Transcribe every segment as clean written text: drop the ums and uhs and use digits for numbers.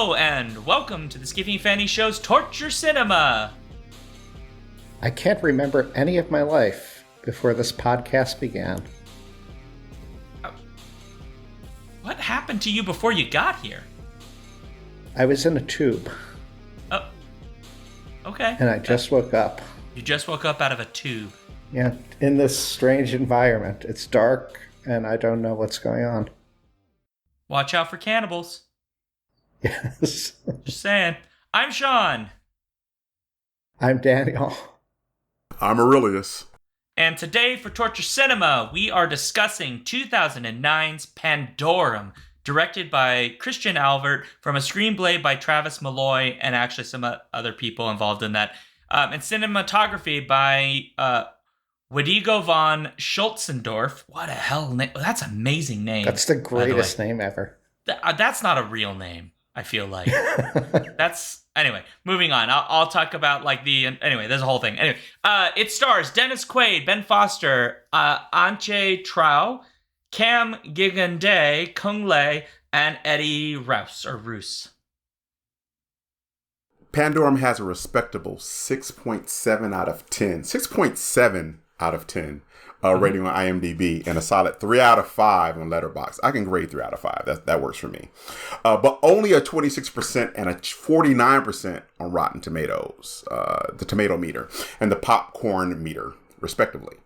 Hello, and welcome to the Skipping Fanny Show's Torture Cinema. I can't remember any of my life before this podcast began. What happened to you before you got here? I was in a tube. Oh, okay. And I just woke up. You just woke up out of a tube. Yeah, in this strange environment. It's dark, and I don't know what's going on. Watch out for cannibals. Yes. Just saying. I'm Shaun. I'm Daniel. I'm Aurelius. And today for Torture Cinema, we are discussing 2009's Pandorum, directed by Christian Alvart, from a screenplay by Travis Malloy and actually some other people involved in that, and cinematography by Wedigo von Schultzendorf. What a hell name. That's an amazing name. That's the greatest name ever. That's not a real name, I feel like. Anyway, moving on. I'll talk about anyway, there's a whole thing. Anyway, it stars Dennis Quaid, Ben Foster, Antje Trau, Cam Gigande, Kung Lei, and Eddie Roos. Pandorum has a respectable 6.7 out of 10. 6.7 out of 10 rating on IMDb and a solid 3 out of 5 on Letterboxd. I can grade 3 out of 5. That works for me. But only a 26% and a 49% on Rotten Tomatoes, the tomato meter, and the popcorn meter, respectively.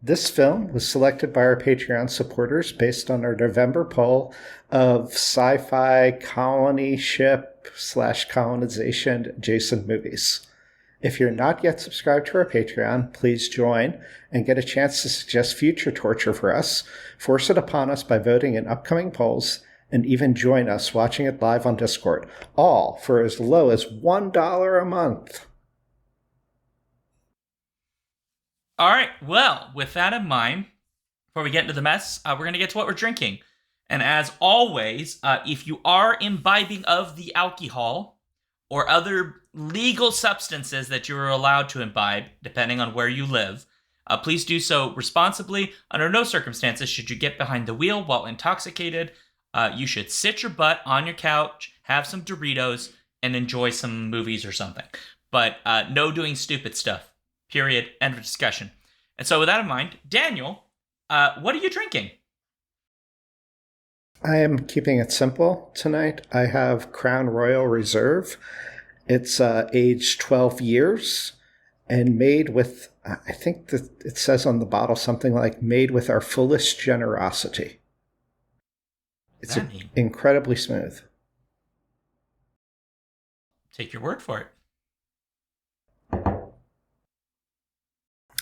This film was selected by our Patreon supporters based on our November poll of sci-fi colony ship / colonization adjacent movies. If you're not yet subscribed to our Patreon, please join and get a chance to suggest future torture for us, force it upon us by voting in upcoming polls, and even join us watching it live on Discord, all for as low as $1 a month. All right, well, with that in mind, before we get into the mess, we're going to get to what we're drinking. And as always, if you are imbibing of the alcohol or other legal substances that you are allowed to imbibe, depending on where you live, please do so responsibly. Under no circumstances should you get behind the wheel while intoxicated. You should sit your butt on your couch, have some Doritos, and enjoy some movies or something. But no doing stupid stuff. Period. End of discussion. And so with that in mind, Daniel, what are you drinking? I am keeping it simple tonight. I have Crown Royal Reserve. It's aged 12 years and made with, I think that it says on the bottle something like, made with our fullest generosity. It's incredibly smooth. Take your word for it.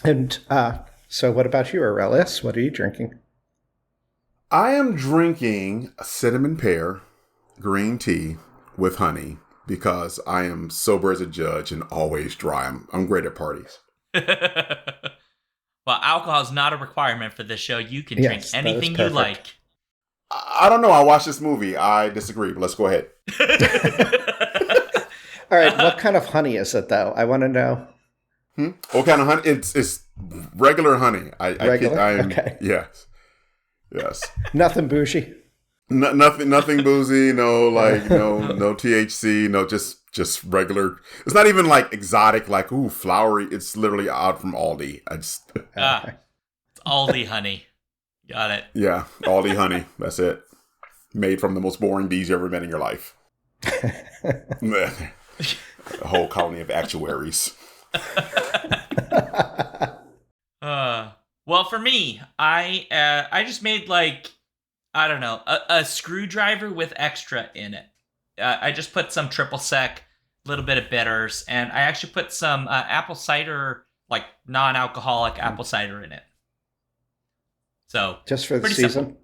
And so what about you, Aurelius? What are you drinking? I am drinking a cinnamon pear green tea with honey because I am sober as a judge and always dry. I'm great at parties. Well, alcohol is not a requirement for this show. You can drink anything you like. I don't know. I watched this movie. I disagree, but let's go ahead. All right. What kind of honey is it, though? I want to know. What kind of honey? It's regular honey. Regular? Okay. Yes. Nothing bougie. Nothing boozy. No THC. No, just regular. It's not even like exotic, like flowery. It's literally out from Aldi. It's Aldi honey. Got it. Yeah, Aldi honey. That's it. Made from the most boring bees you ever met in your life. A whole colony of actuaries. Well, for me, I just made a screwdriver with extra in it. I just put some triple sec, a little bit of bitters, and I actually put some apple cider, like non-alcoholic apple cider in it. So just for the season? Simple.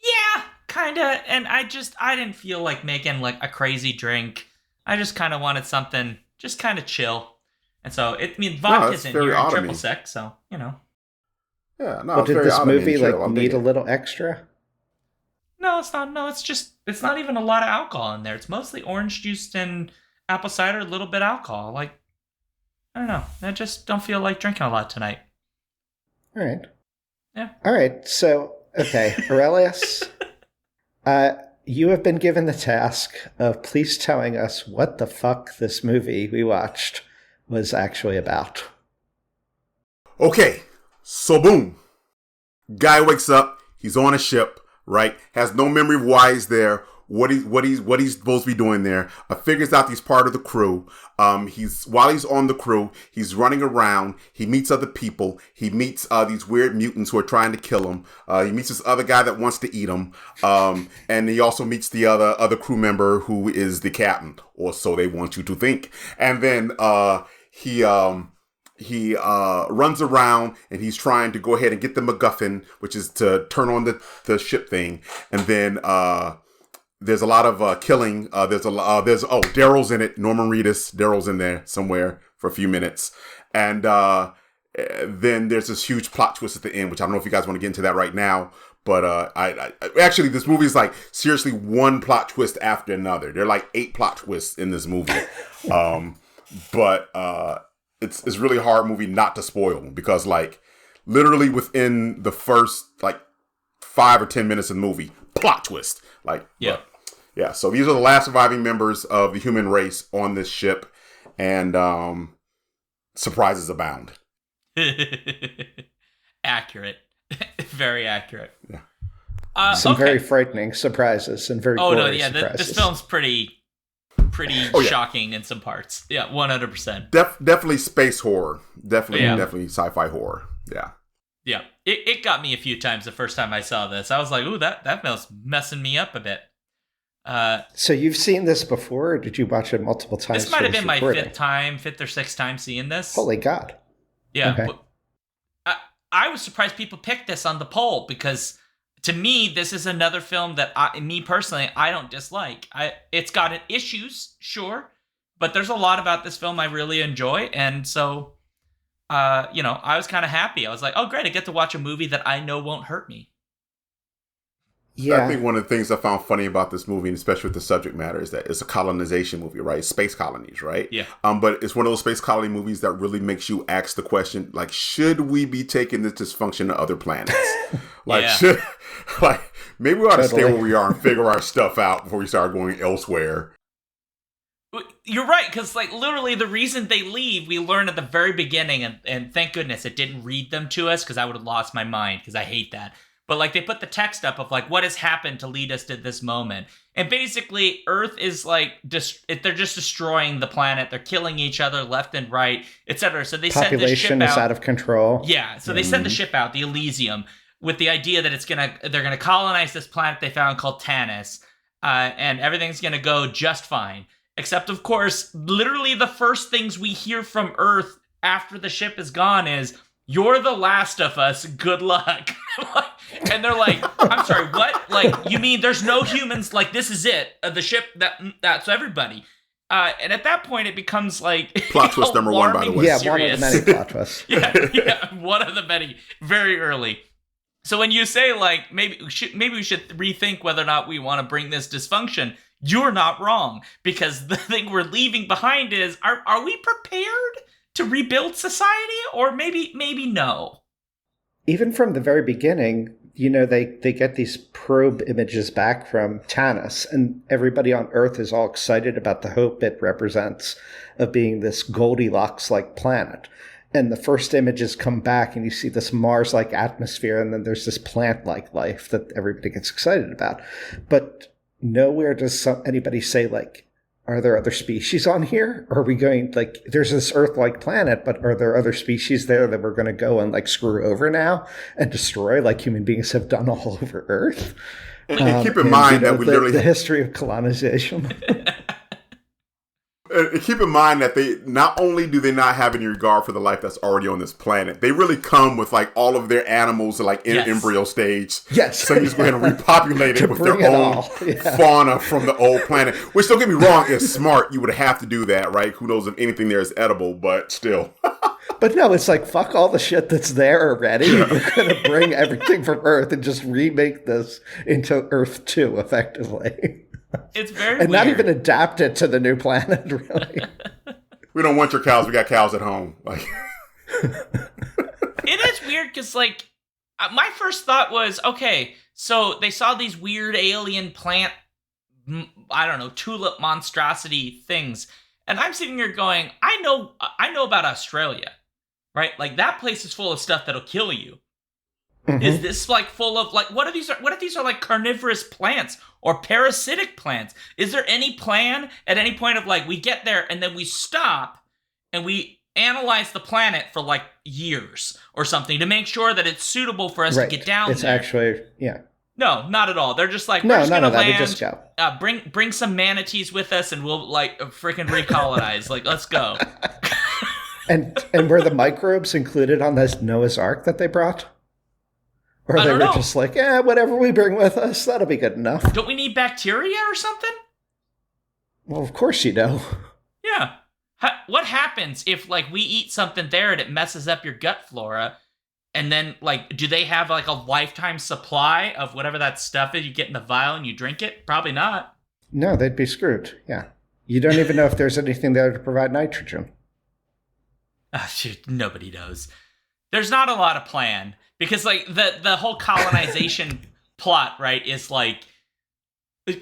Yeah, kind of. And I didn't feel like making like a crazy drink. I just kind of wanted something just kind of chill. And so vodka's in here and triple sec, so you know. Yeah, no. Well, did this movie need a little extra? No, it's not. No, it's not even a lot of alcohol in there. It's mostly orange juice and apple cider, a little bit of alcohol. Like, I don't know. I just don't feel like drinking a lot tonight. All right. Yeah. All right. So, okay, Aurelius, you have been given the task of please telling us what the fuck this movie we watched was actually about. Okay, so boom. Guy wakes up, he's on a ship, right? Has no memory of why he's there, what he's supposed to be doing there. Figures out he's part of the crew. While he's on the crew, he's running around. He meets other people. He meets these weird mutants who are trying to kill him. He meets this other guy that wants to eat him. And he also meets the other crew member who is the captain, or so they want you to think. And then he runs around and he's trying to go ahead and get the MacGuffin, which is to turn on the ship thing. And then there's a lot of killing. Daryl's in it. Norman Reedus. Daryl's in there somewhere for a few minutes. And then there's this huge plot twist at the end, which I don't know if you guys want to get into that right now. But I actually, this movie is like seriously one plot twist after another. There are like 8 plot twists in this movie. It's really a hard movie not to spoil, because like literally within the first like 5 or 10 minutes of the movie, plot twist. Like, yeah. So these are the last surviving members of the human race on this ship, and surprises abound. Accurate. Very accurate. Yeah. Some very frightening surprises and very gory surprises. This film's pretty shocking in some parts. Yeah, 100%. Definitely space horror. Definitely sci-fi horror. Yeah. Yeah. It got me a few times the first time I saw this. I was like, ooh, that was messing me up a bit. So you've seen this before, or did you watch it multiple times? This might have been my fifth or sixth time seeing this. Holy God. Yeah. Okay. But I was surprised people picked this on the poll, because to me, this is another film that me personally, I don't dislike. It's got issues, sure, but there's a lot about this film I really enjoy. And so, I was kind of happy. I was like, oh, great, I get to watch a movie that I know won't hurt me. Yeah. I think one of the things I found funny about this movie, and especially with the subject matter, is that it's a colonization movie, right? Space colonies, right? Yeah. But it's one of those space colony movies that really makes you ask the question, like, should we be taking this dysfunction to other planets? Maybe we ought to stay where we are and figure our stuff out before we start going elsewhere. You're right, because like literally the reason they leave, we learn at the very beginning, and thank goodness it didn't read them to us, because I would have lost my mind, because I hate that. But like they put the text up of like what has happened to lead us to this moment, and basically Earth is like they're just destroying the planet. They're killing each other left and right, etc. So they send the ship out. Population is out of control. Yeah, so they send the ship out, the Elysium, with the idea that they're gonna colonize this planet they found called Tanis, and everything's gonna go just fine. Except, of course, literally the first things we hear from Earth after the ship is gone is, "You're the last of us. Good luck." And they're like, "I'm sorry, what? Like, you mean there's no humans? Like, this is it? The ship that's everybody." And at that point, it becomes like plot twist number 1, by the way. Yeah, one of the many plot twists. yeah, one of the many, very early. So when you say like maybe we should rethink whether or not we want to bring this dysfunction, you're not wrong, because the thing we're leaving behind is, are we prepared to rebuild society, or maybe no? Even from the very beginning, they get these probe images back from Tanis, and everybody on Earth is all excited about the hope it represents of being this Goldilocks-like planet. And the first images come back and you see this Mars-like atmosphere, and then there's this plant-like life that everybody gets excited about. But nowhere does anybody say, like, are there other species on here? Or are we going, like, there's this Earth-like planet, but are there other species there that we're going to go and, like, screw over now and destroy like human beings have done all over Earth? And keep in mind that we literally... The history of colonization. Keep in mind that they not only do they not have any regard for the life that's already on this planet, they really come with like all of their animals like in embryo stage. Yes. So you just go ahead and repopulate it with their own fauna from the old planet. Which, don't get me wrong, is smart. You would have to do that, right? Who knows if anything there is edible, but still. But no, it's like, fuck all the shit that's there already. We're going to bring everything from Earth and just remake this into Earth 2, effectively. It's very and weird. Not even adapt it to the new planet, really. We don't want your cows. We got cows at home. Like, it is weird because, like, my first thought was, okay, so they saw these weird alien plant I don't know, tulip monstrosity things. And I'm sitting here going, I know about Australia, right? Like, that place is full of stuff that'll kill you. Mm-hmm. Is this like full of like, what if these are like carnivorous plants or parasitic plants? Is there any plan at any point of like, we get there and then we stop and we analyze the planet for like years or something to make sure that it's suitable for us to get down there? It's actually, yeah. No, not at all. They're just like, no, we're just none gonna of that. land, We just go. Bring some manatees with us and we'll like freaking recolonize. Like, let's go. And were the microbes included on this Noah's Ark that they brought? Or they were just like, whatever we bring with us, that'll be good enough. Don't we need bacteria or something? Well, of course you do. Yeah. What happens if, like, we eat something there and it messes up your gut flora? And then, like, do they have, like, a lifetime supply of whatever that stuff is you get in the vial and you drink it? Probably not. No, they'd be screwed. Yeah. You don't even know if there's anything there to provide nitrogen. Shoot, nobody knows. There's not a lot of plan. Because, like, the whole colonization plot, right, is, like,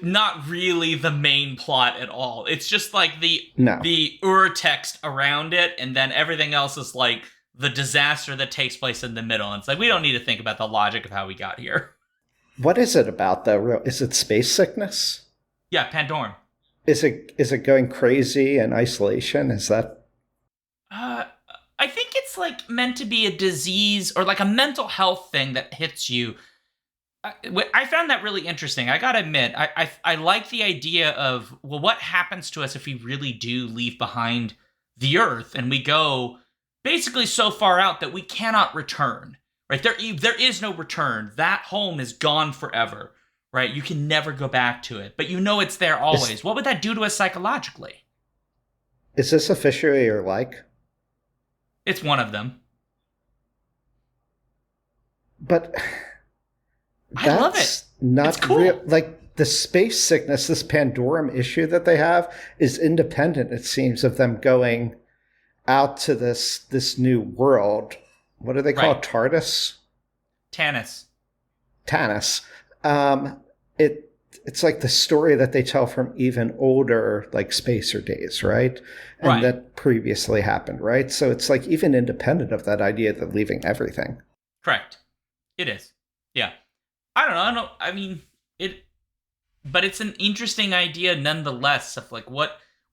not really the main plot at all. It's just, like, the urtext around it, and then everything else is, like, the disaster that takes place in the middle. And it's like, we don't need to think about the logic of how we got here. What is it about, though? Is it space sickness? Yeah, Pandorum. Is it going crazy in isolation? Is that... I think it's like meant to be a disease or like a mental health thing that hits you. I found that really interesting. I gotta admit, I like the idea of, well, what happens to us if we really do leave behind the Earth and we go basically so far out that we cannot return, right? There is no return. That home is gone forever, right? You can never go back to it, but you know it's there always. What would that do to us psychologically? Is this a fishery or like? It's one of them. But I love it. Not it's cool. real. Like the space sickness, this Pandorum issue that they have is independent, it seems, of them going out to this new world. What do they call it? TARDIS? Tanis. It's like the story that they tell from even older, like, Spacer days, right? And that previously happened, right? So it's like even independent of that idea of leaving everything. Correct. It is. Yeah. I mean, but it's an interesting idea nonetheless of like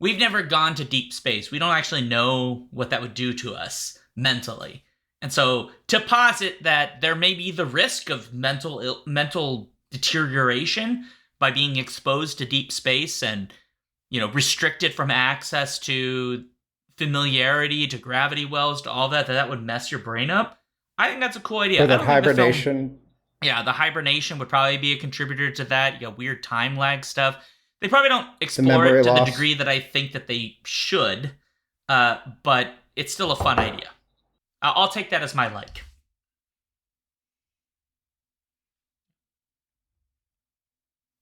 we've never gone to deep space. We don't actually know what that would do to us mentally. And so to posit that there may be the risk of mental deterioration by being exposed to deep space and, you know, restricted from access to familiarity, to gravity wells, to all that would mess your brain up. I think that's a cool idea. Or that hibernation. The hibernation would probably be a contributor to that. You got weird time lag stuff. They probably don't explore it to the degree that I think that they should, but it's still a fun idea. I'll take that as my like.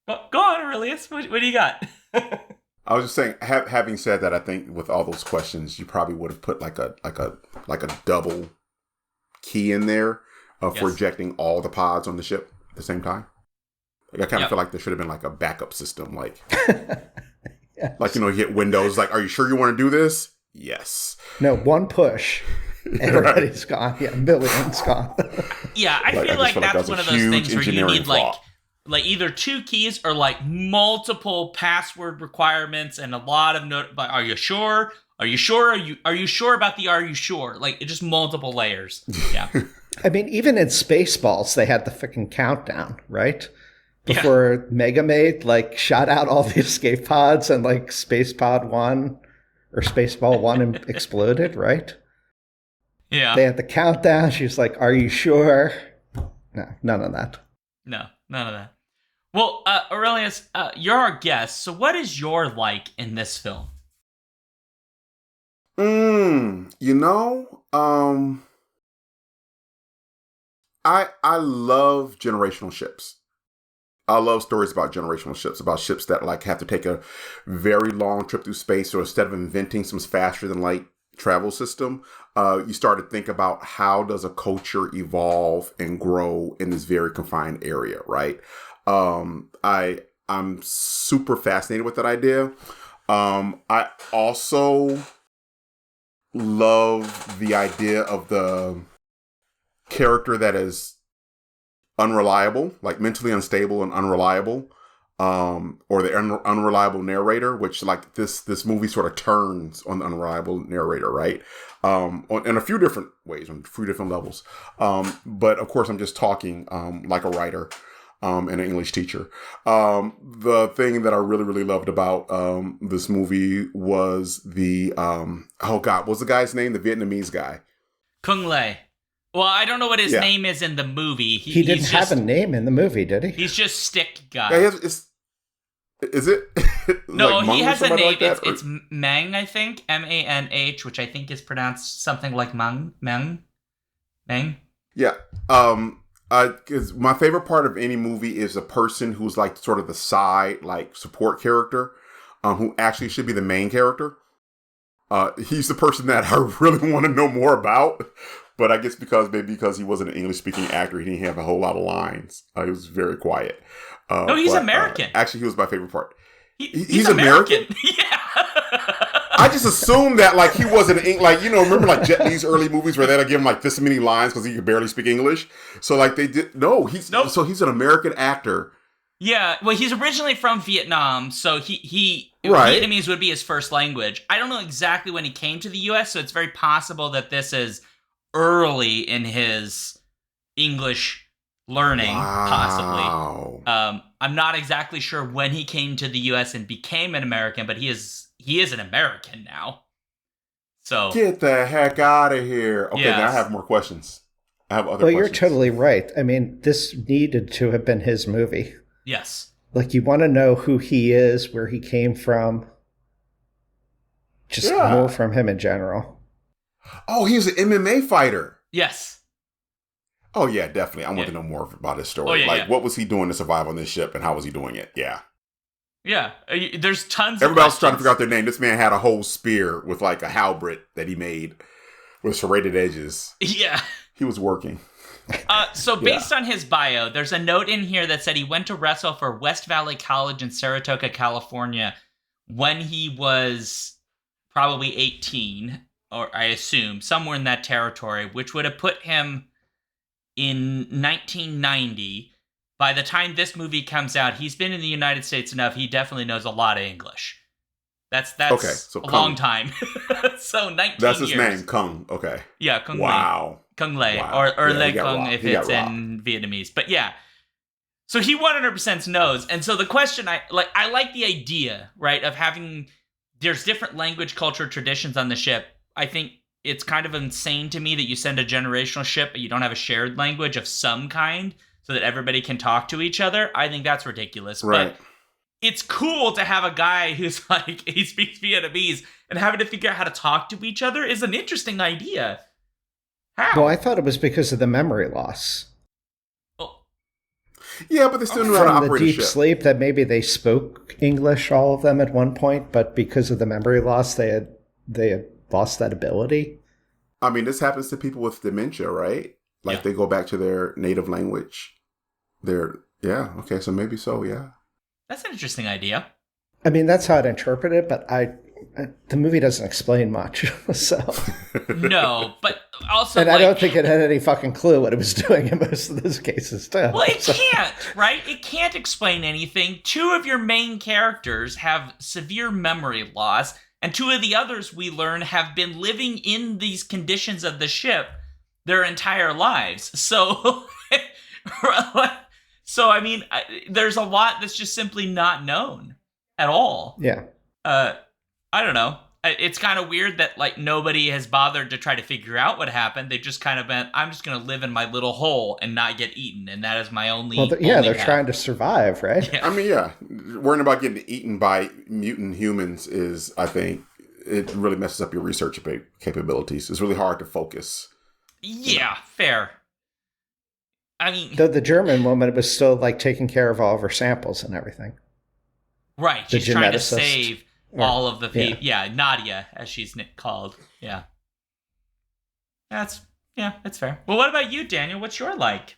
Go on, Aurelius. What do you got? I was just saying, having said that, I think with all those questions, you probably would have put like a double key in there for ejecting all the pods on the ship at the same time. Like, I kind of feel like there should have been like a backup system, like, like, you know, you hit Windows, like, are you sure you want to do this? Yes. No, one push. Everybody's gone. Yeah, millions gone. Yeah, I feel like that's one of those things where you need like either two keys or like multiple password requirements and a lot of are you sure? Are you sure? Are you sure about the are you sure? Like, just multiple layers. Yeah. I mean, even in Spaceballs, they had the freaking countdown, right? Before Mega Maid, like, shot out all the escape pods and, like, Space Pod 1 or Spaceball 1 exploded, right? Yeah. They had the countdown. She was like, are you sure? No, none of that. No, none of that. Well, Aurelius, you're our guest, so what is your like in this film? You know, I love generational ships. I love stories about generational ships, about ships that like have to take a very long trip through space, or instead of inventing some faster than light travel system, you start to think about how does a culture evolve and grow in this very confined area, right? I'm super fascinated with that idea. I also love the idea of the character that is unreliable, like mentally unstable and unreliable, or the unreliable narrator, which like this movie sort of turns on the unreliable narrator, right? In a few different ways, on a few different levels. But of course, I'm just talking like a writer and an English teacher. The thing that I really, really loved about this movie was the what was the guy's name? The Vietnamese guy. Kung Lei. Well, I don't know what his name is in the movie. He didn't have a name in the movie, did he? He's just Stick Guy. Yeah, is it? No, like he has a name. like that, it's Mang, I think. Manh, which I think is pronounced something like Mang. Yeah. Because my favorite part of any movie is a person who's like sort of the side, like support character, who actually should be the main character. He's the person that I really want to know more about. But I guess because he wasn't an English-speaking actor, he didn't have a whole lot of lines. He was very quiet. No, he's American. Actually, he was my favorite part. He's American? Yeah. I just assumed that, like, he wasn't, like, remember, like, Jet Li's early movies where they'd give him, like, this many lines because he could barely speak English? So, like, so he's an American actor. Yeah, well, he's originally from Vietnam, so Right. Vietnamese would be his first language. I don't know exactly when he came to the U.S., so it's very possible that this is early in his English learning, possibly. I'm not exactly sure when he came to the U.S. and became an American, but he is an American now. So get the heck out of here. Okay, yes. Now I have more questions. I have other questions. Well, you're totally right. I mean, this needed to have been his movie. Yes. Like, you want to know who he is, where he came from. Just more from him in general. Oh, he's an MMA fighter. Yes. Oh, yeah, definitely. I want to know more about his story. What was he doing to survive on this ship, and how was he doing it? Yeah. Yeah. There's tons Everybody of else trying to figure out their name. This man had a whole spear with, like, a halberd that he made with serrated edges. Yeah. He was working. So based on his bio, there's a note in here that said he went to wrestle for West Valley College in Saratoga, California, when he was probably 18, or I assume somewhere in that territory, which would have put him in 1990. By the time this movie comes out, he's been in the United States enough. He definitely knows a lot of English. That's okay, so a long time. So 19 years. That's his name, Kung. Okay. Yeah, Kung Lei. Wow. Kung Lei, or Le Kung if it's in Vietnamese. But yeah. So he 100% knows. And so the question, I like the idea, right, of having, there's different language, culture, traditions on the ship. I think it's kind of insane to me that you send a generational ship, but you don't have a shared language of some kind so that everybody can talk to each other. I think that's ridiculous. Right. But it's cool to have a guy who's like, he speaks Vietnamese, and having to figure out how to talk to each other is an interesting idea. How? Well, I thought it was because of the memory loss. Yeah, but they still knew how to operate from the deep a ship. sleep that maybe they spoke English, all of them, at one point, but because of the memory loss, they had lost that ability. I mean, this happens to people with dementia, right? Like they go back to their native language. Okay, so maybe so, yeah. That's an interesting idea. I mean, that's how I'd interpret it, but the movie doesn't explain much, so. No, but also, and I don't think it had any fucking clue what it was doing in most of those cases, too. Well, it can't, right? It can't explain anything. Two of your main characters have severe memory loss, and two of the others, we learn, have been living in these conditions of the ship their entire lives. So, I mean, there's a lot that's just simply not known at all. Yeah. I don't know. It's kind of weird that, like, nobody has bothered to try to figure out what happened. They've just kind of been, I'm just going to live in my little hole and not get eaten, and that is my only... Well, they're trying to survive, right? Yeah. I mean, worrying about getting eaten by mutant humans is, I think, it really messes up your research capabilities. It's really hard to focus. Yeah, fair. I mean... The German woman was still, like, taking care of all of her samples and everything. Right, she's trying to save... all of the people. Yeah, Nadia, as she's called. Yeah. That's fair. Well, what about you, Daniel? What's your like?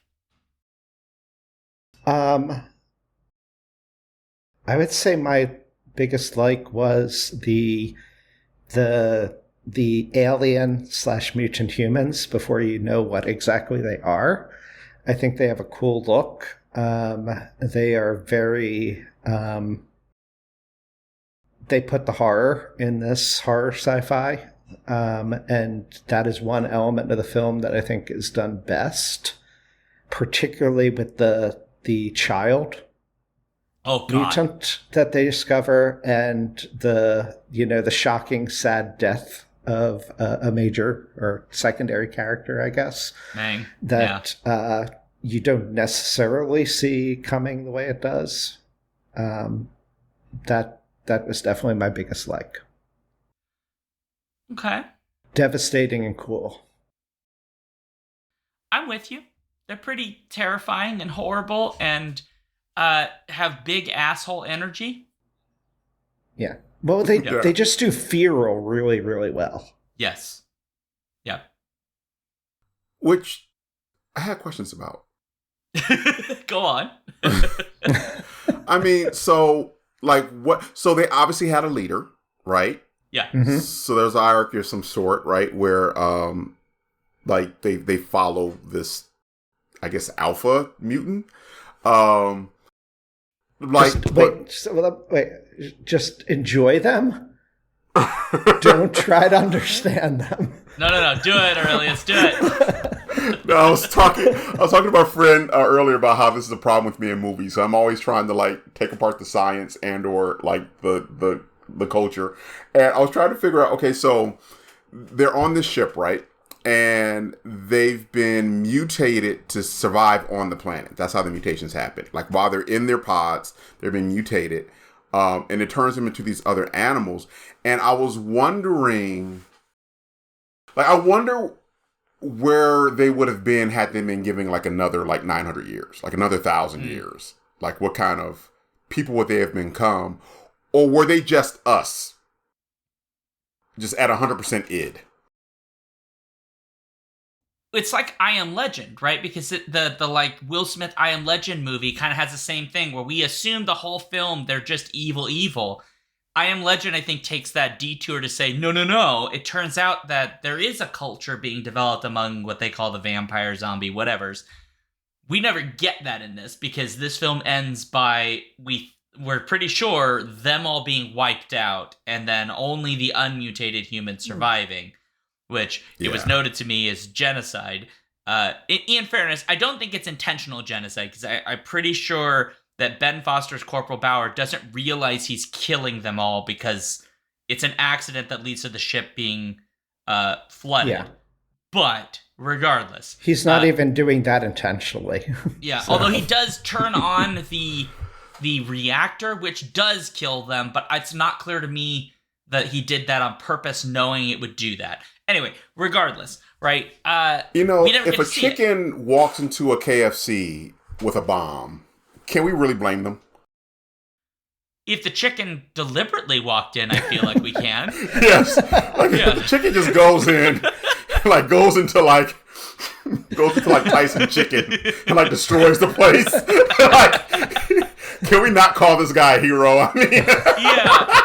I would say my biggest like was the alien / mutant humans before you know what exactly they are. I think they have a cool look. They are very... they put the horror in this horror sci-fi. And that is one element of the film that I think is done best, particularly with the child mutant that they discover and the shocking, sad death of a major or secondary character, I guess. You don't necessarily see coming the way it does. That was definitely my biggest like. Okay. Devastating and cool. I'm with you. They're pretty terrifying and horrible and have big asshole energy. Yeah. Well, they just do feral really, really well. Yes. Yeah. Which I had questions about. Go on. I mean, so they obviously had a leader, right? Yeah. Mm-hmm. So there's a hierarchy of some sort, right? Where they follow this, I guess, alpha mutant. Just enjoy them. Don't try to understand them. No. Do it, Aurelius. Do it. No, I was talking to my friend earlier about how this is a problem with me in movies. So I'm always trying to take apart the science and or the culture. And I was trying to figure out, okay, so they're on this ship, right? And they've been mutated to survive on the planet. That's how the mutations happen. While they're in their pods, they're being mutated. And it turns them into these other animals. And I was wondering, I wonder where they would have been had they been giving another 900 years, another 1,000 years. What kind of people would they have become? Or were they just us? Just at 100% id? It's like I Am Legend, right? Because the Will Smith I Am Legend movie kind of has the same thing where we assume the whole film they're just evil. I Am Legend, I think, takes that detour to say, no. It turns out that there is a culture being developed among what they call the vampire, zombie, whatevers. We never get that in this because this film ends by, we're pretty sure, them all being wiped out and then only the unmutated humans surviving. Which it was noted to me as genocide. In fairness, I don't think it's intentional genocide because I'm pretty sure that Ben Foster's Corporal Bauer doesn't realize he's killing them all because it's an accident that leads to the ship being flooded. Yeah. But regardless, he's not even doing that intentionally. Yeah, so. Although he does turn on the reactor, which does kill them, but it's not clear to me that he did that on purpose, knowing it would do that. Anyway, regardless, right? If a chicken walks into a KFC with a bomb, can we really blame them? If the chicken deliberately walked in, I feel like we can. Yes. If the chicken just goes in, goes into Tyson Chicken and destroys the place. Can we not call this guy a hero? I mean, yeah.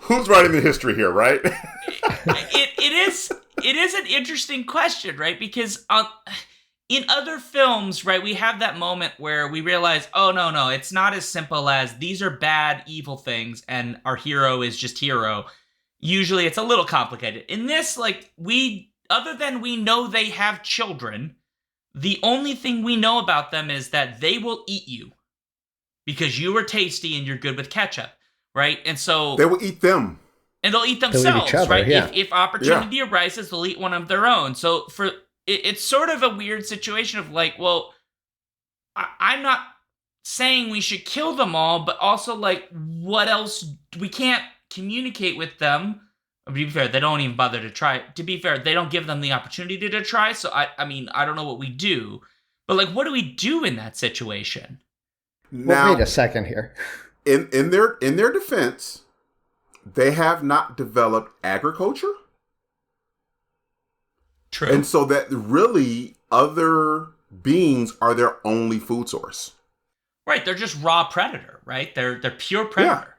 Who's writing the history here, right? It is an interesting question, right? Because in other films, right, we have that moment where we realize, oh, no, it's not as simple as these are bad, evil things, and our hero is just hero. Usually it's a little complicated. In this, other than we know they have children, the only thing we know about them is that they will eat you because you are tasty and you're good with ketchup. Right, and so they will eat them, and they'll eat themselves. They'll eat right, yeah. If opportunity arises, they'll eat one of their own. So it's sort of a weird situation of I'm not saying we should kill them all, but also what else? We can't communicate with them. To be fair, they don't even bother to try. To be fair, they don't give them the opportunity to try. So I mean, I don't know what we do, but what do we do in that situation? Now, wait a second here. In their defense, they have not developed agriculture. True. And so that really other beings are their only food source. Right, they're just raw predator, right? They're pure predator.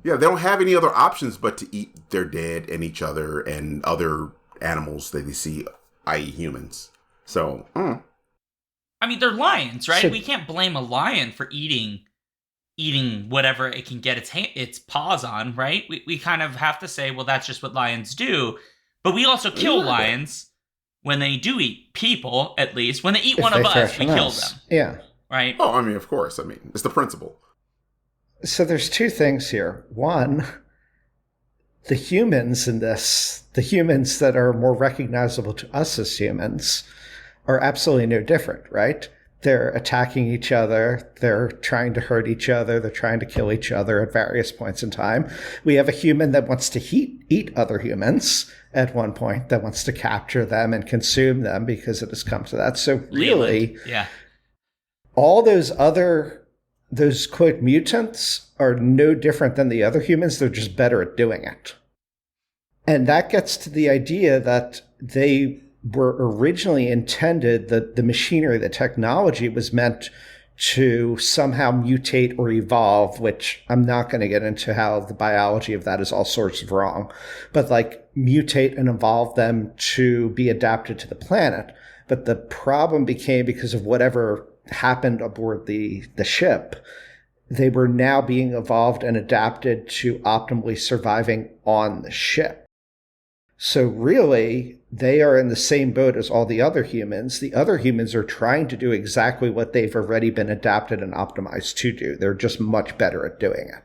Yeah, they don't have any other options but to eat their dead and each other and other animals that they see, i.e. humans. So, I mean, they're lions, right? So- We can't blame a lion for eating whatever it can get its paws on, right? We kind of have to say, well, that's just what lions do. But we also kill lions when they do eat people, at least. When they eat one of us, we kill them. Yeah. Right? oh, I mean, of course. I mean, it's the principle. So there's two things here. One, the humans in this, the humans that are more recognizable to us as humans, are absolutely no different, right? They're attacking each other. They're trying to hurt each other. They're trying to kill each other at various points in time. We have a human that wants to eat other humans at one point, that wants to capture them and consume them because it has come to that. So really, yeah, all those quote mutants are no different than the other humans. They're just better at doing it. And that gets to the idea that they were originally intended, that the machinery, the technology was meant to somehow mutate or evolve, which I'm not going to get into how the biology of that is all sorts of wrong, but like mutate and evolve them to be adapted to the planet. But the problem became, because of whatever happened aboard the ship, they were now being evolved and adapted to optimally surviving on the ship. So really, they are in the same boat as all the other humans. The other humans are trying to do exactly what they've already been adapted and optimized to do. They're just much better at doing it.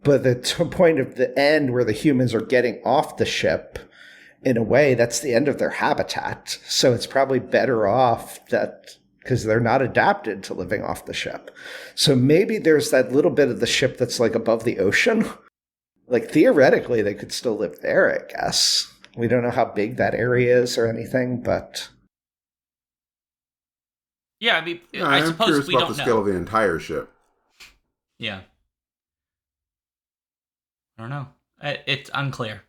But the point of the end where the humans are getting off the ship, in a way, that's the end of their habitat. So it's probably better off that, because they're not adapted to living off the ship. So maybe there's that little bit of the ship that's like above the ocean. Like theoretically, they could still live there, I guess. We don't know how big that area is or anything, but yeah. I mean, I I suppose curious we about don't the scale know. of the entire ship. Yeah, I don't know. It's unclear.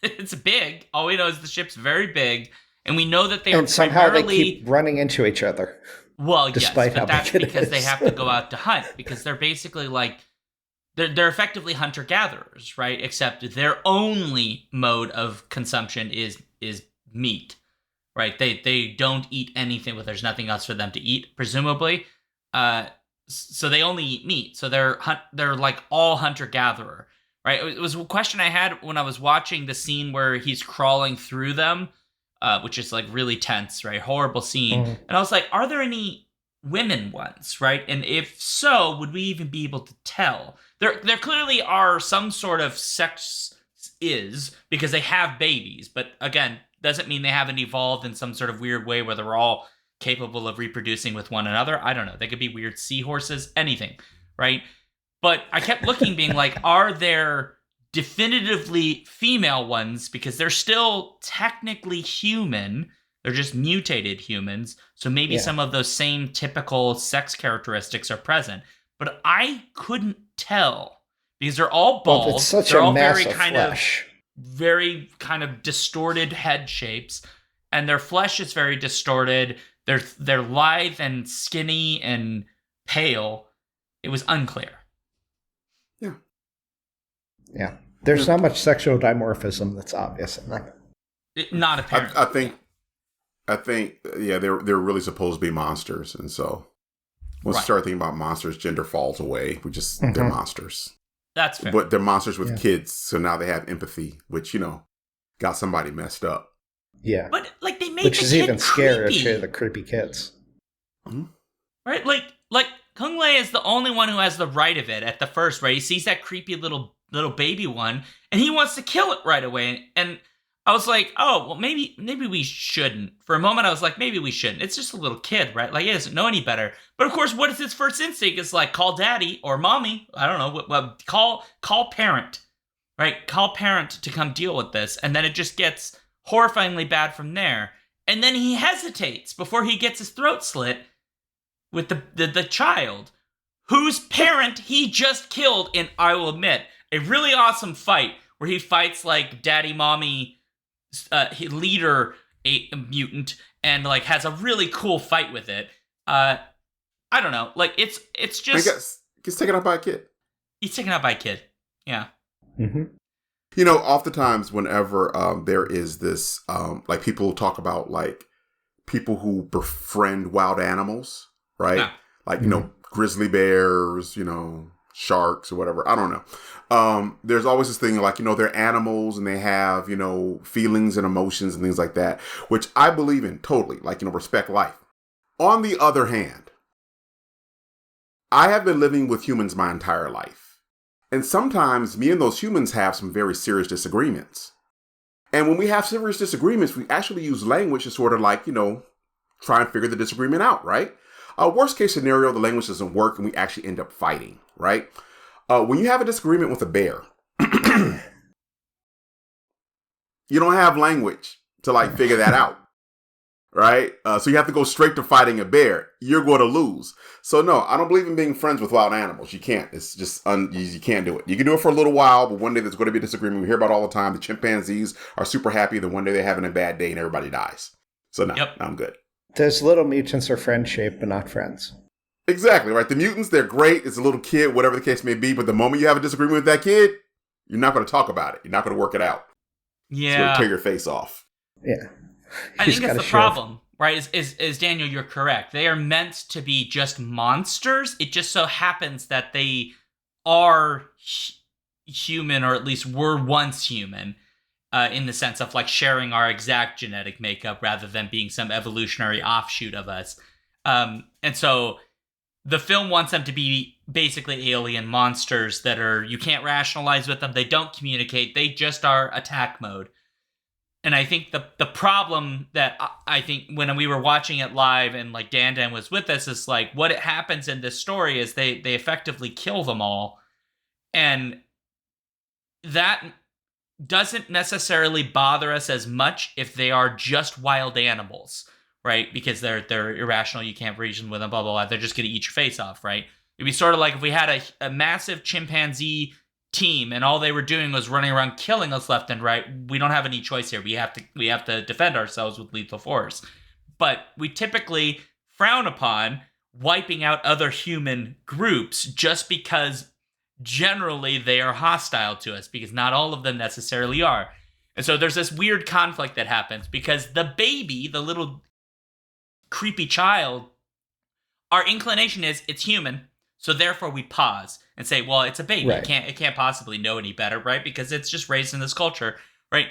It's big. All we know is the ship's very big, and we know that they and are somehow primarily... they keep running into each other. Well, despite yes, how but that's big it because they is. have to go out to hunt, because they're basically like they're effectively hunter-gatherers, right? Except their only mode of consumption is meat, right? They don't eat anything, but there's nothing else for them to eat, presumably. So they only eat meat. So they're like all hunter-gatherer, right? It was a question I had when I was watching the scene where he's crawling through them, which is like really tense, right? Horrible scene. And I was like, are there any women ones, right? And if so, would we even be able to tell? There clearly are some sort of sex because they have babies, but again, doesn't mean they haven't evolved in some sort of weird way where they're all capable of reproducing with one another. I don't know. They could be weird seahorses, anything, right? But I kept looking, being like, are there definitively female ones? Because they're still technically human. They're just mutated humans. So maybe some of those same typical sex characteristics are present. But I couldn't tell, because they're all bald. Well, it's such they're a all mass very of kind flesh. very kind of distorted head shapes, and their flesh is very distorted. They're lithe and skinny and pale. It was unclear. Yeah. There's not much sexual dimorphism that's obvious in them. Not apparent. I think, yeah, they're really supposed to be monsters, and so once you start thinking about monsters, gender falls away. They're monsters. That's fair. But they're monsters with kids, so now they have empathy, which, got somebody messed up. Yeah. But like they made Which the is kid even scarier creepy. to the creepy kids. Right? Like Kung Lei is the only one who has the right of it at the first, right? He sees that creepy little baby one, and he wants to kill it right away. And I was like, oh, well, maybe we shouldn't. For a moment, I was like, maybe we shouldn't. It's just a little kid, right? Like, he doesn't know any better. But of course, what is his first instinct? It's like, call daddy or mommy. I don't know. Well, call parent, right? Call parent to come deal with this. And then it just gets horrifyingly bad from there. And then he hesitates before he gets his throat slit with the child, whose parent he just killed in, I will admit, a really awesome fight where he fights like daddy mommy leader a mutant and like has a really cool fight with it. I don't know. Like it's just gets taken out by a kid. He's taken out by a kid. Yeah. Mm-hmm. You know, oftentimes whenever there is this, like people talk about like people who befriend wild animals, right? Yeah. Like, you know, grizzly bears, you know, sharks or whatever. I don't know. There's always this thing like, you know, they're animals and they have, you know, feelings and emotions and things like that, which I believe in totally, like, you know, respect life. On the other hand, I have been living with humans my entire life. And sometimes me and those humans have some very serious disagreements. And when we have serious disagreements, we actually use language to sort of like, you know, try and figure the disagreement out, right? Worst case scenario, the language doesn't work and we actually end up fighting, right? When you have a disagreement with a bear, you don't have language to like figure that out, right? So you have to go straight to fighting a bear. You're going to lose. So no, I don't believe in being friends with wild animals. You can't. It's just, you can't do it. You can do it for a little while, but one day there's going to be a disagreement. We hear about all the time. The chimpanzees are super happy. Then one day they're having a bad day and everybody dies. So no, I'm good. Those little mutants are friend-shaped, but not friends. Exactly, right? The mutants, they're great. It's a little kid, whatever the case may be. But the moment you have a disagreement with that kid, you're not going to talk about it. You're not going to work it out. Yeah. It's going to tear your face off. Yeah. I think that's the problem, right? Is Daniel, you're correct. They are meant to be just monsters. It just so happens that they are human, or at least were once human, in the sense of like sharing our exact genetic makeup rather than being some evolutionary offshoot of us. And so the film wants them to be basically alien monsters that are, you can't rationalize with them. They don't communicate. They just are attack mode. And I think the problem that I think when we were watching it live and like Dan was with us is like what it happens in this story is they effectively kill them all. And that doesn't necessarily bother us as much if they are just wild animals, right? Because they're irrational, you can't reason with them, blah, blah, blah. They're just going to eat your face off, right? It'd be sort of like if we had a massive chimpanzee team and all they were doing was running around killing us left and right. We don't have any choice here. We have to defend ourselves with lethal force. But we typically frown upon wiping out other human groups just because generally they are hostile to us, because not all of them necessarily are. And so there's this weird conflict that happens because the baby, the little creepy child, our inclination is it's human. So therefore we pause and say, well, it's a baby. Right. It can't possibly know any better, right? Because it's just raised in this culture, right?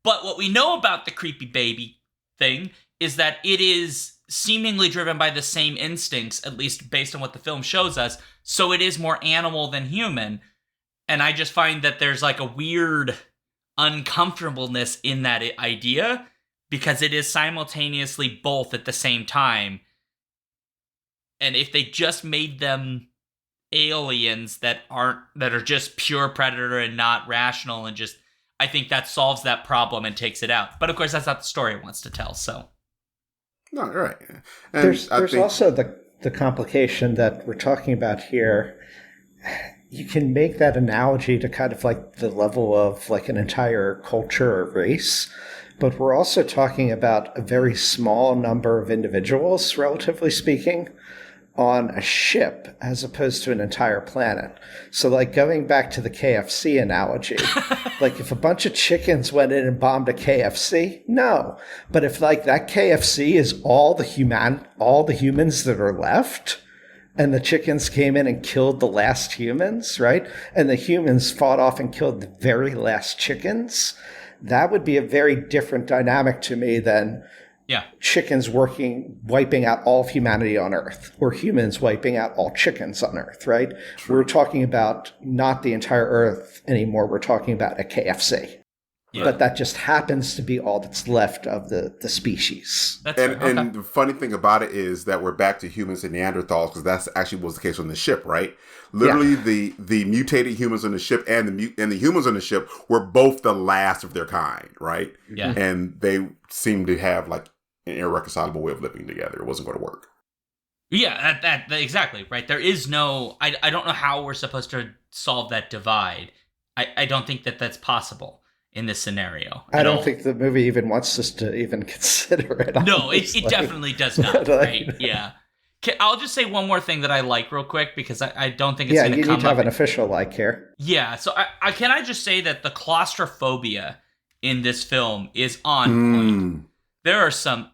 But what we know about the creepy baby thing is that it is seemingly driven by the same instincts, at least based on what the film shows us. So it is more animal than human. And I just find that there's like a weird uncomfortableness in that idea because it is simultaneously both at the same time. And if they just made them aliens that are just pure predator and not rational and just, I think that solves that problem and takes it out. But of course, that's not the story it wants to tell. So, no, you're right. And there's also the complication that we're talking about here. You can make that analogy to kind of like the level of like an entire culture or race. But we're also talking about a very small number of individuals, relatively speaking, on a ship as opposed to an entire planet. So like going back to the KFC analogy, like if a bunch of chickens went in and bombed a KFC, no. But if like that KFC is all the humans that are left, and the chickens came in and killed the last humans, right? And the humans fought off and killed the very last chickens, that would be a very different dynamic to me than chickens wiping out all of humanity on Earth, or humans wiping out all chickens on Earth, right? True. We're talking about not the entire Earth anymore. We're talking about a KFC. Yeah. But that just happens to be all that's left of the species. And the funny thing about it is that we're back to humans and Neanderthals, because that's actually was the case on the ship, right? Literally, the mutated humans on the ship and the humans on the ship were both the last of their kind, right? Yeah. And they seemed to have like an irreconcilable way of living together. It wasn't going to work. Yeah, that exactly, right? There is no... I don't know how we're supposed to solve that divide. I don't think that that's possible. in this scenario. I don't think the movie even wants us to even consider it. No, it definitely does not, right? Yeah. I'll just say one more thing that I like real quick, because I don't think it's going to come up. Yeah, you need to have an official like here. Yeah, so can I just say that the claustrophobia in this film is on point. There are some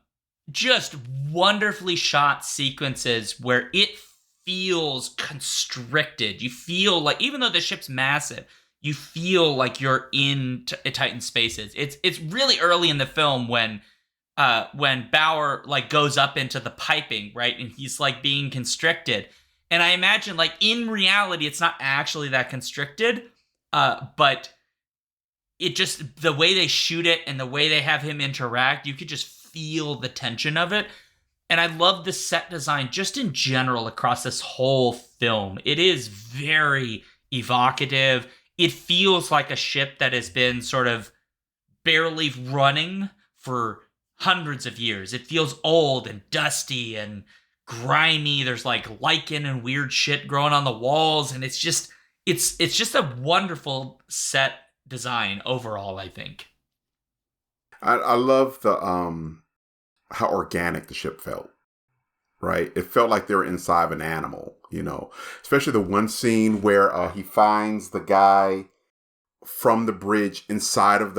just wonderfully shot sequences where it feels constricted. You feel like, even though the ship's massive, you feel like you're in Titan spaces. It's really early in the film when Bauer like goes up into the piping, right? And he's like being constricted. And I imagine like in reality, it's not actually that constricted, but it just, the way they shoot it and the way they have him interact, you could just feel the tension of it. And I love the set design just in general across this whole film. It is very evocative. It feels like a ship that has been sort of barely running for hundreds of years. It feels old and dusty and grimy. There's like lichen and weird shit growing on the walls, and it's just a wonderful set design overall, I think. I love the how organic the ship felt. Right? It felt like they were inside of an animal, you know. Especially the one scene where he finds the guy from the bridge inside of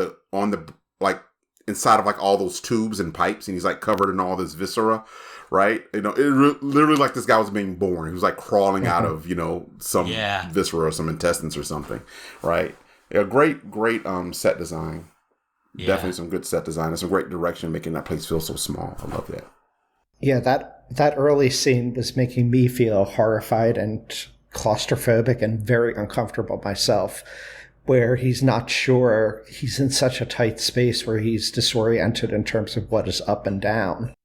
all those tubes and pipes, and he's like covered in all this viscera, right? You know, literally like this guy was being born. He was like crawling out of, you know, some viscera or some intestines or something, right? Yeah, great set design. Yeah. Definitely some good set design and some great direction, making that place feel so small. I love that. Yeah, that early scene was making me feel horrified and claustrophobic and very uncomfortable myself, where he's not sure. He's in such a tight space where he's disoriented in terms of what is up and down,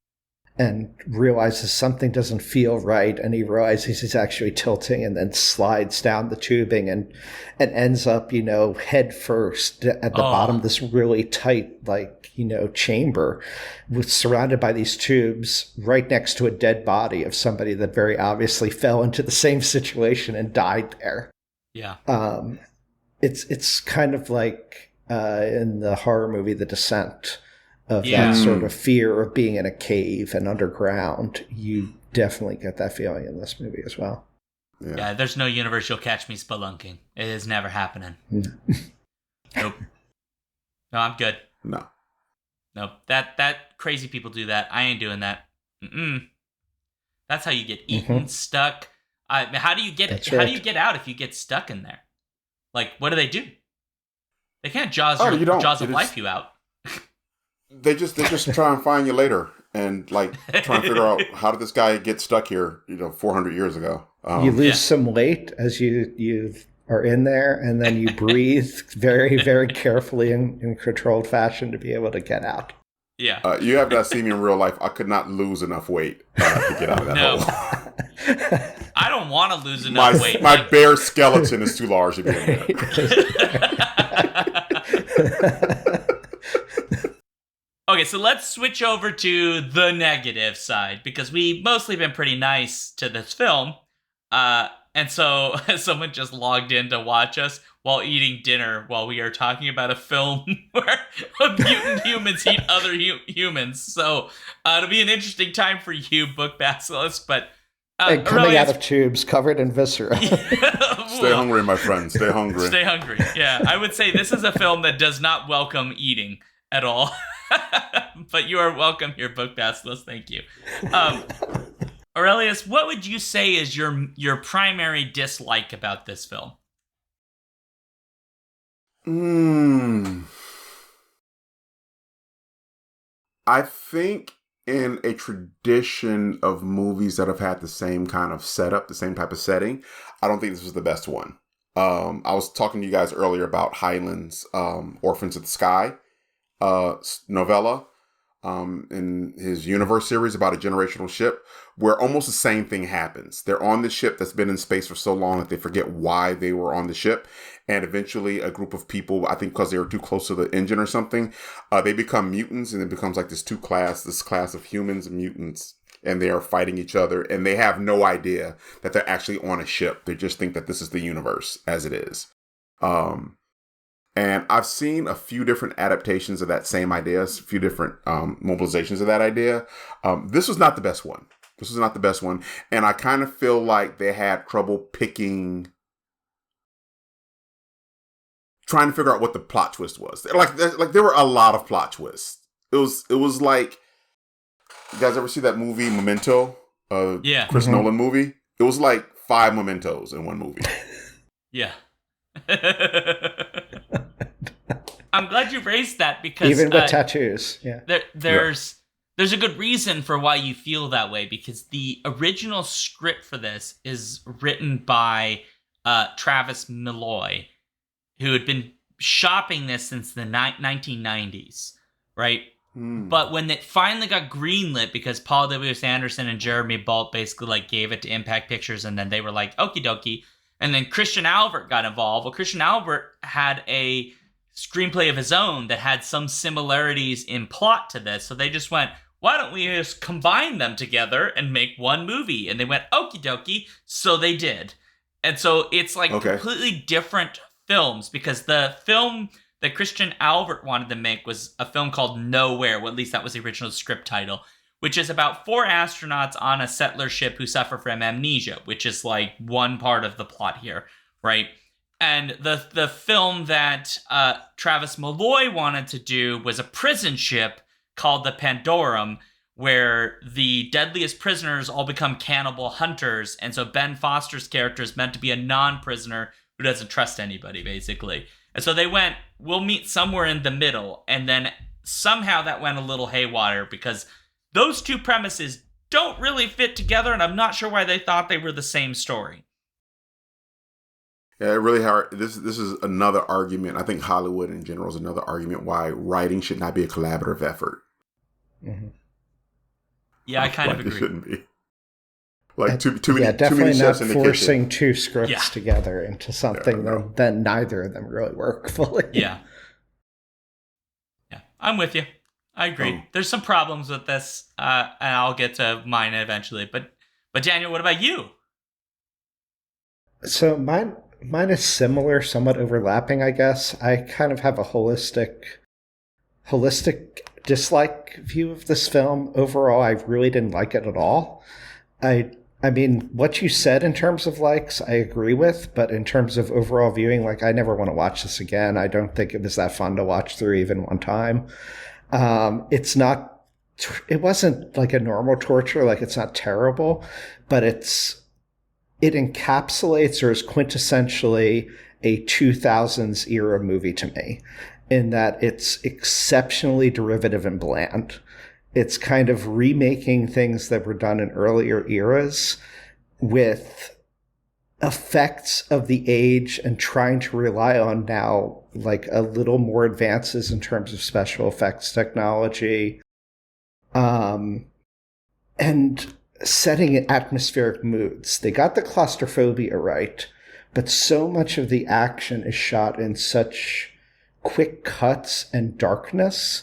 and realizes something doesn't feel right, and he realizes he's actually tilting and then slides down the tubing and ends up, you know, head first at the bottom of this really tight, like, you know, chamber surrounded by these tubes right next to a dead body of somebody that very obviously fell into the same situation and died there. Yeah. It's kind of like in the horror movie The Descent, of that sort of fear of being in a cave and underground. You definitely get that feeling in this movie as well. Yeah, there's no universe you'll catch me spelunking. It is never happening. Nope. No, I'm good. No. Nope. That crazy people do that. I ain't doing that. That's how you get eaten, stuck. How do you get How do you get out if you get stuck in there? Like, what do? They can't jaws of life you out. They just try and find you later and like try and figure out how did this guy get stuck here, you know, 400 years ago. You lose some weight as you are in there, and then you breathe very, very carefully in controlled fashion to be able to get out. Yeah. You have not seen me in real life. I could not lose enough weight to get out of that hole. I don't want to lose enough weight. My bare skeleton is too large to be in there. Okay, so let's switch over to the negative side, because we've mostly been pretty nice to this film. And so someone just logged in to watch us while eating dinner while we are talking about a film where mutant humans eat other humans. So it'll be an interesting time for you, Book Basilisk, but... and coming out of tubes covered in viscera. Stay hungry, my friend. Stay hungry. Stay hungry. Yeah, I would say this is a film that does not welcome eating at all. But you are welcome here, Book Basilisk. Thank you. Aurelius, what would you say is your primary dislike about this film? I think in a tradition of movies that have had the same kind of setup, the same type of setting, I don't think this was the best one. I was talking to you guys earlier about Hyland's Orphans of the Sky novella in his Universe series about a generational ship, where almost the same thing happens. They're on the ship that's been in space for so long that they forget why they were on the ship. And eventually a group of people, I think because they were too close to the engine or something, they become mutants, and it becomes like this class of humans and mutants. And they are fighting each other, and they have no idea that they're actually on a ship. They just think that this is the universe as it is. And I've seen a few different adaptations of that same idea, a few different mobilizations of that idea. This was not the best one. And I kind of feel like they had trouble trying to figure out what the plot twist was. Like there were a lot of plot twists. It was like, you guys ever see that movie Memento? Chris Nolan movie? It was like 5 Mementos in one movie. Yeah. I'm glad you raised that because even with tattoos, there's a good reason for why you feel that way, because the original script for this is written by Travis Malloy, who had been shopping this since the 1990s, right? But when it finally got greenlit, because Paul W. Anderson and Jeremy Bolt basically like gave it to Impact Pictures, and then they were like, okie dokie. And then Christian Alvart got involved. Well, Christian Alvart had a screenplay of his own that had some similarities in plot to this. So they just went, why don't we just combine them together and make one movie? And they went, okie dokie. So they did. And so it's like completely different films, because the film that Christian Alvart wanted to make was a film called Nowhere. Well, at least that was the original script title, which is about 4 astronauts on a settler ship who suffer from amnesia, which is like one part of the plot here, right? And the film that Travis Malloy wanted to do was a prison ship called the Pandorum, where the deadliest prisoners all become cannibal hunters. And so Ben Foster's character is meant to be a non-prisoner who doesn't trust anybody, basically. And so they went, we'll meet somewhere in the middle. And then somehow that went a little haywire, because those two premises don't really fit together, and I'm not sure why they thought they were the same story. Yeah, it really hard. This is another argument. I think Hollywood in general is another argument why writing should not be a collaborative effort. Mm-hmm. Yeah, I kind of agree. It shouldn't be. Like too many definitely chefs not in the forcing kitchen. 2 scripts together into something that neither of them really work fully. Yeah, I'm with you. I agree. There's some problems with this, and I'll get to mine eventually. But Daniel, what about you? So mine is similar, somewhat overlapping, I guess. I kind of have a holistic dislike view of this film. Overall, I really didn't like it at all. I mean, what you said in terms of likes, I agree with, but in terms of overall viewing, like, I never want to watch this again. I don't think it was that fun to watch through even one time. It wasn't like a normal torture, like it's not terrible, but it encapsulates or is quintessentially a 2000s era movie to me, in that it's exceptionally derivative and bland. It's kind of remaking things that were done in earlier eras with effects of the age and trying to rely on now like a little more advances in terms of special effects technology, and setting atmospheric moods. They got the claustrophobia right, but so much of the action is shot in such quick cuts and darkness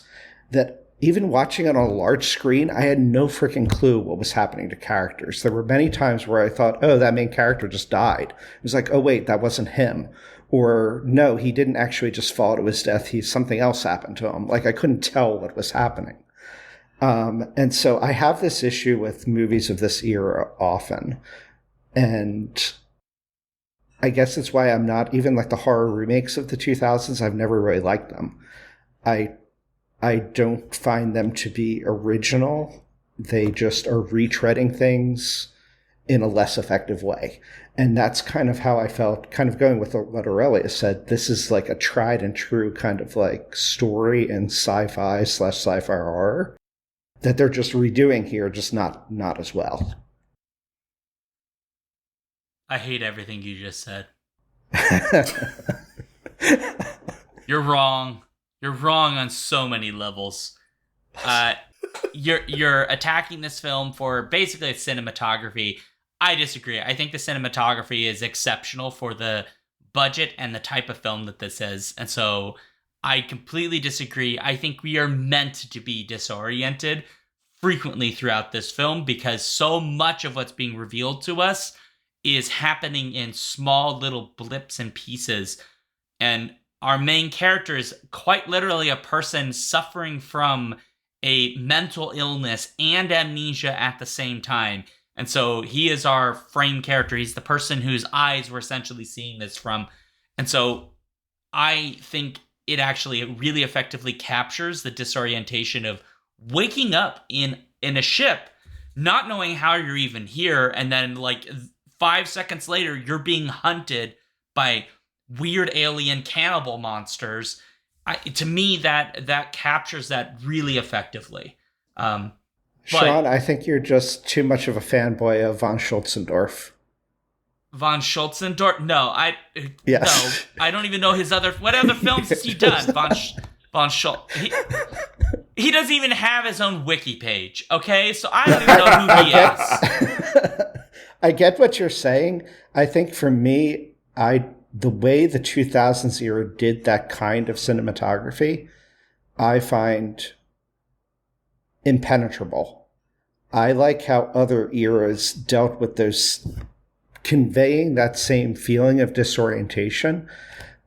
that even watching it on a large screen, I had no freaking clue what was happening to characters. There were many times where I thought, oh, that main character just died. It was like, oh, wait, that wasn't him. Or, no, he didn't actually just fall to his death. Something else happened to him. Like, I couldn't tell what was happening. And so I have this issue with movies of this era often. And I guess it's why I'm not, even like the horror remakes of the 2000s, I've never really liked them. I don't find them to be original. They just are retreading things in a less effective way. And that's kind of how I felt, kind of going with what Aurelius said. This is like a tried and true kind of like story in sci-fi/sci-fi horror that they're just redoing here, just not as well. I hate everything you just said. You're wrong. You're wrong on so many levels. You're attacking this film for basically its cinematography. I disagree. I think the cinematography is exceptional for the budget and the type of film that this is. And so I completely disagree. I think we are meant to be disoriented frequently throughout this film, because so much of what's being revealed to us is happening in small little blips and pieces. And our main character is quite literally a person suffering from a mental illness and amnesia at the same time. And so he is our frame character. He's the person whose eyes we're essentially seeing this from. And so I think it actually really effectively captures the disorientation of waking up in a ship, not knowing how you're even here, and then like 5 seconds later, you're being hunted by weird alien cannibal monsters. To me, that captures that really effectively. Shaun, I think you're just too much of a fanboy of von Schultzendorf. Von Schultzendorf? No, yes. No, I don't even know what other films has he done? Von Schultz. He doesn't even have his own wiki page, okay? So I don't even know who he is. I get what you're saying. I think for me, the way the 2000s era did that kind of cinematography, I find impenetrable. I like how other eras dealt with those, conveying that same feeling of disorientation.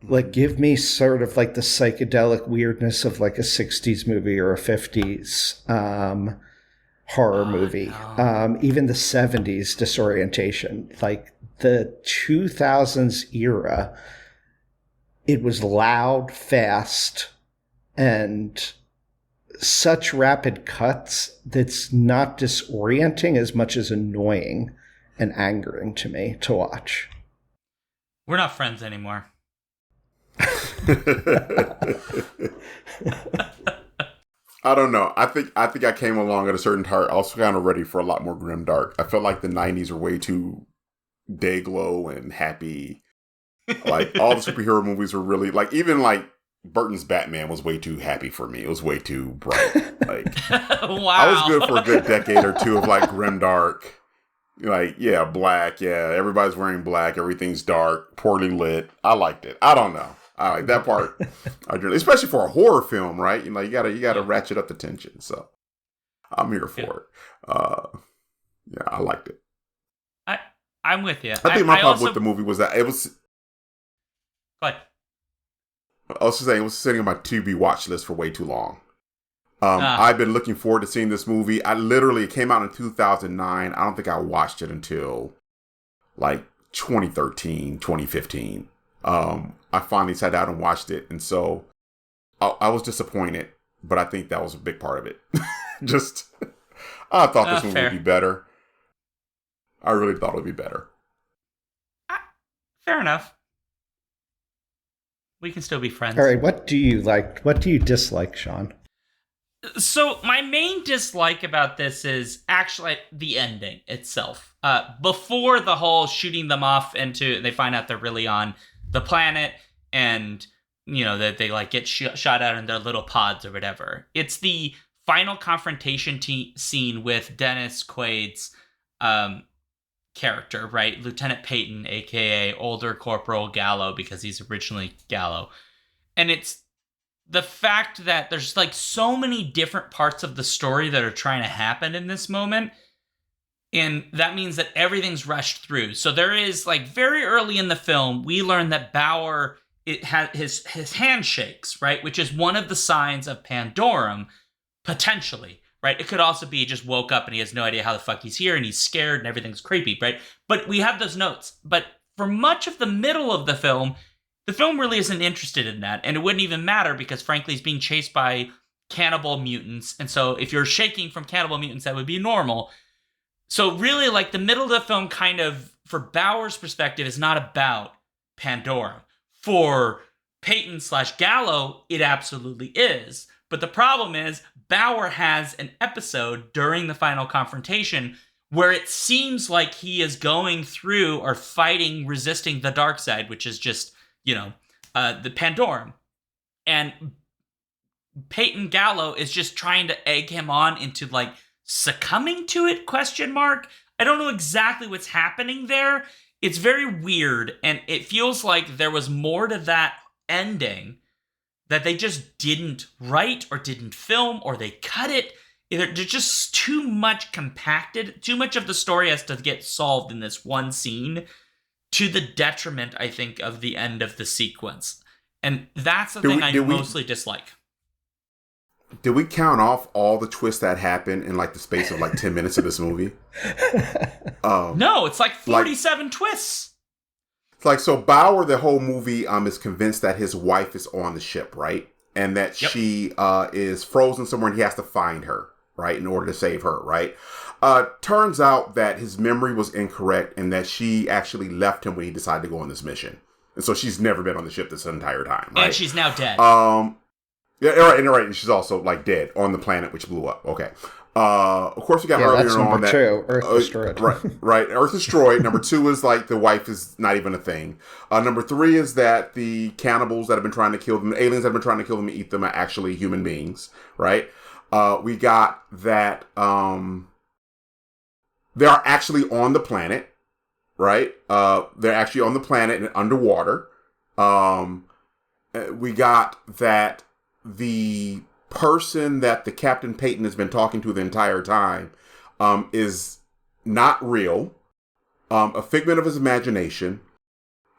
Like, give me sort of like the psychedelic weirdness of like a 60s movie or a 50s horror movie. No. Even the 70s disorientation. Like the 2000s era, it was loud, fast, and such rapid cuts that's not disorienting as much as annoying and angering to me to watch. We're not friends anymore. I don't know. I think I came along at a certain time also kind of ready for a lot more grimdark. I felt like the 90s were way too day glow and happy. Like all the superhero movies were really like, even like Burton's Batman was way too happy for me. It was way too bright. Like wow. I was good for a good decade or two of like grimdark. Like, yeah, black, yeah, everybody's wearing black, everything's dark, poorly lit. I liked it. I don't know. I like that part. Especially for a horror film, right? You know, you gotta ratchet up the tension. So I'm here for it. Yeah, I liked it. I'm with you. I think my problem with the movie was that it was. Go ahead. I was just saying, it was sitting on my to-be watch list for way too long. I've been looking forward to seeing this movie. It came out in 2009. I don't think I watched it until like 2013, 2015. I finally sat down and watched it. And so I was disappointed, but I think that was a big part of it. I thought this movie would be better. I really thought it would be better. Fair enough. We can still be friends. All right, what do you like? What do you dislike, Shaun? So my main dislike about this is actually the ending itself. Before the whole shooting them off they find out they're really on the planet, and you know that they like get shot out in their little pods or whatever. It's the final confrontation scene with Dennis Quaid's character, right? Lieutenant Peyton, aka older Corporal Gallo, because he's originally Gallo. And it's the fact that there's like so many different parts of the story that are trying to happen in this moment. And that means that everything's rushed through. So there is like very early in the film, we learn that Bauer, his hand shakes, right? Which is one of the signs of Pandorum, potentially. Right? It could also be he just woke up and he has no idea how the fuck he's here and he's scared and everything's creepy, right? But we have those notes. But for much of the middle of the film really isn't interested in that. And it wouldn't even matter because, frankly, he's being chased by cannibal mutants. And so if you're shaking from cannibal mutants, that would be normal. So really, like, the middle of the film kind of, for Bauer's perspective, is not about Pandorum. For Peyton/Gallo, it absolutely is. But the problem is, Bauer has an episode during the final confrontation where it seems like he is going through or fighting, resisting the dark side, which is just, you know, the Pandorum. And Peyton Gallo is just trying to egg him on into, like, succumbing to it, ? I don't know exactly what's happening there. It's very weird, and it feels like there was more to that ending that they just didn't write or didn't film, or they cut it. There's just too much compacted. Too much of the story has to get solved in this one scene, to the detriment, I think, of the end of the sequence. And that's the thing I mostly dislike. Did we count off all the twists that happened in like the space of like 10 minutes of this movie? No, it's like 47 twists. It's like, so Bauer, the whole movie, is convinced that his wife is on the ship, right? And that she is frozen somewhere and he has to find her, right? In order to save her, right? Turns out that his memory was incorrect and that she actually left him when he decided to go on this mission. And so she's never been on the ship this entire time, right? And she's now dead. Yeah, right. And she's also like dead on the planet which blew up. Okay. Of course, we got earlier that's on number that 2, Earth destroyed. right. Earth destroyed. Number 2 is like the wife is not even a thing. Number 3 is that the cannibals that have been trying to kill them, the aliens that have been trying to kill them and eat them, are actually human beings. Right. We got that they are actually on the planet. Right. They're actually on the planet and underwater. We got that the person that the Captain Peyton has been talking to the entire time is not real, a figment of his imagination,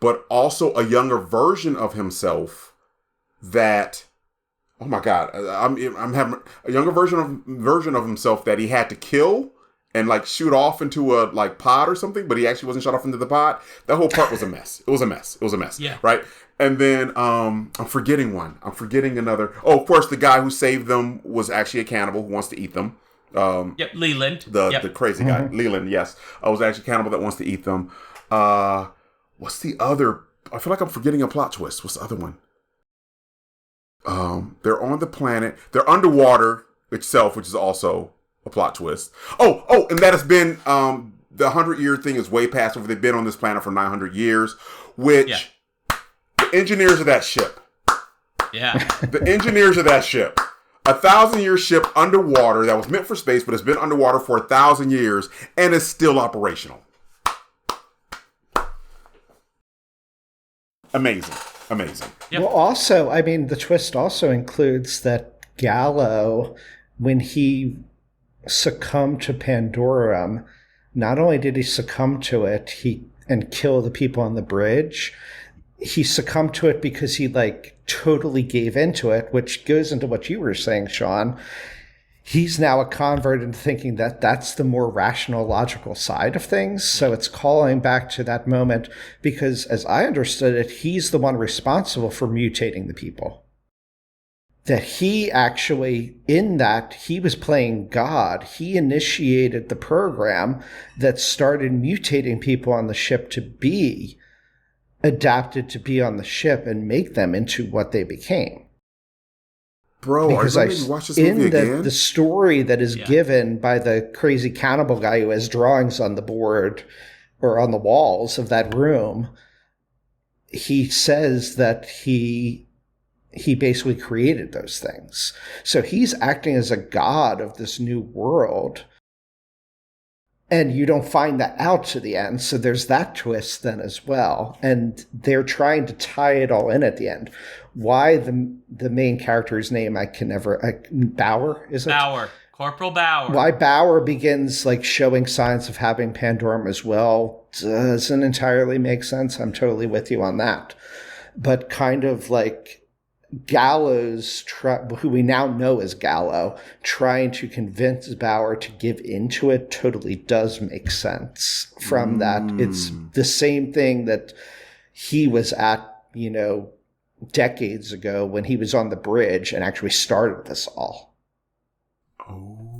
but also a younger version of himself that, oh my God, I'm having a younger version of himself that he had to kill and like shoot off into a like pod or something, but he actually wasn't shot off into the pod. That whole part was a mess. It was a mess. Yeah. Right. And then I'm forgetting one. I'm forgetting another. Oh, of course, the guy who saved them was actually a cannibal who wants to eat them. Leland. The crazy guy. Leland, yes. Was actually a cannibal that wants to eat them. What's the other? I feel like I'm forgetting a plot twist. What's the other one? They're on the planet. They're underwater itself, which is also a plot twist. Oh, and that has been the 100-year thing is way past over. They've been on this planet for 900 years, which the engineers of that ship. Yeah. The engineers of that ship. 1,000-year ship underwater that was meant for space, but it's been underwater for 1,000 years and is still operational. Amazing. Yep. Well, also, I mean, the twist also includes that Gallo, when he succumbed to Pandorum, not only did he succumb to it and kill the people on the bridge, he succumbed to it because he like totally gave into it, which goes into what you were saying, Shaun. He's now a convert into thinking that that's the more rational, logical side of things. So it's calling back to that moment because, as I understood it, he's the one responsible for mutating the people. That he actually, in that, he was playing God. He initiated the program that started mutating people on the ship to be adapted to be on the ship and make them into what they became. Bro, because are you ready to watch this movie again? The story that is given by the crazy cannibal guy who has drawings on the board or on the walls of that room, he says that he basically created those things. So he's acting as a god of this new world. And you don't find that out to the end. So there's that twist then as well. And they're trying to tie it all in at the end. Why the main character's name, Bauer, is it? Bauer. Corporal Bauer. Why Bauer begins like showing signs of having Pandorum as well doesn't entirely make sense. I'm totally with you on that. But kind of like Gallo's, who we now know as Gallo, trying to convince Bauer to give into it totally does make sense from that. It's the same thing that he was at, decades ago when he was on the bridge and actually started this all.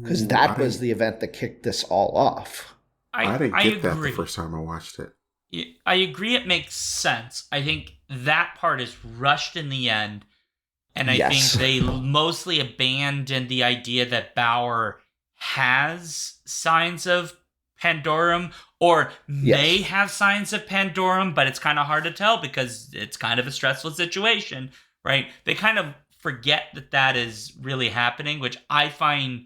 Because that was the event that kicked this all off. I didn't get that the first time I watched it. I agree it makes sense. I think that part is rushed in the end. And I think they mostly abandoned the idea that Bauer has signs of Pandorum or may have signs of Pandorum, but it's kind of hard to tell because it's kind of a stressful situation, right? They kind of forget that is really happening, which I find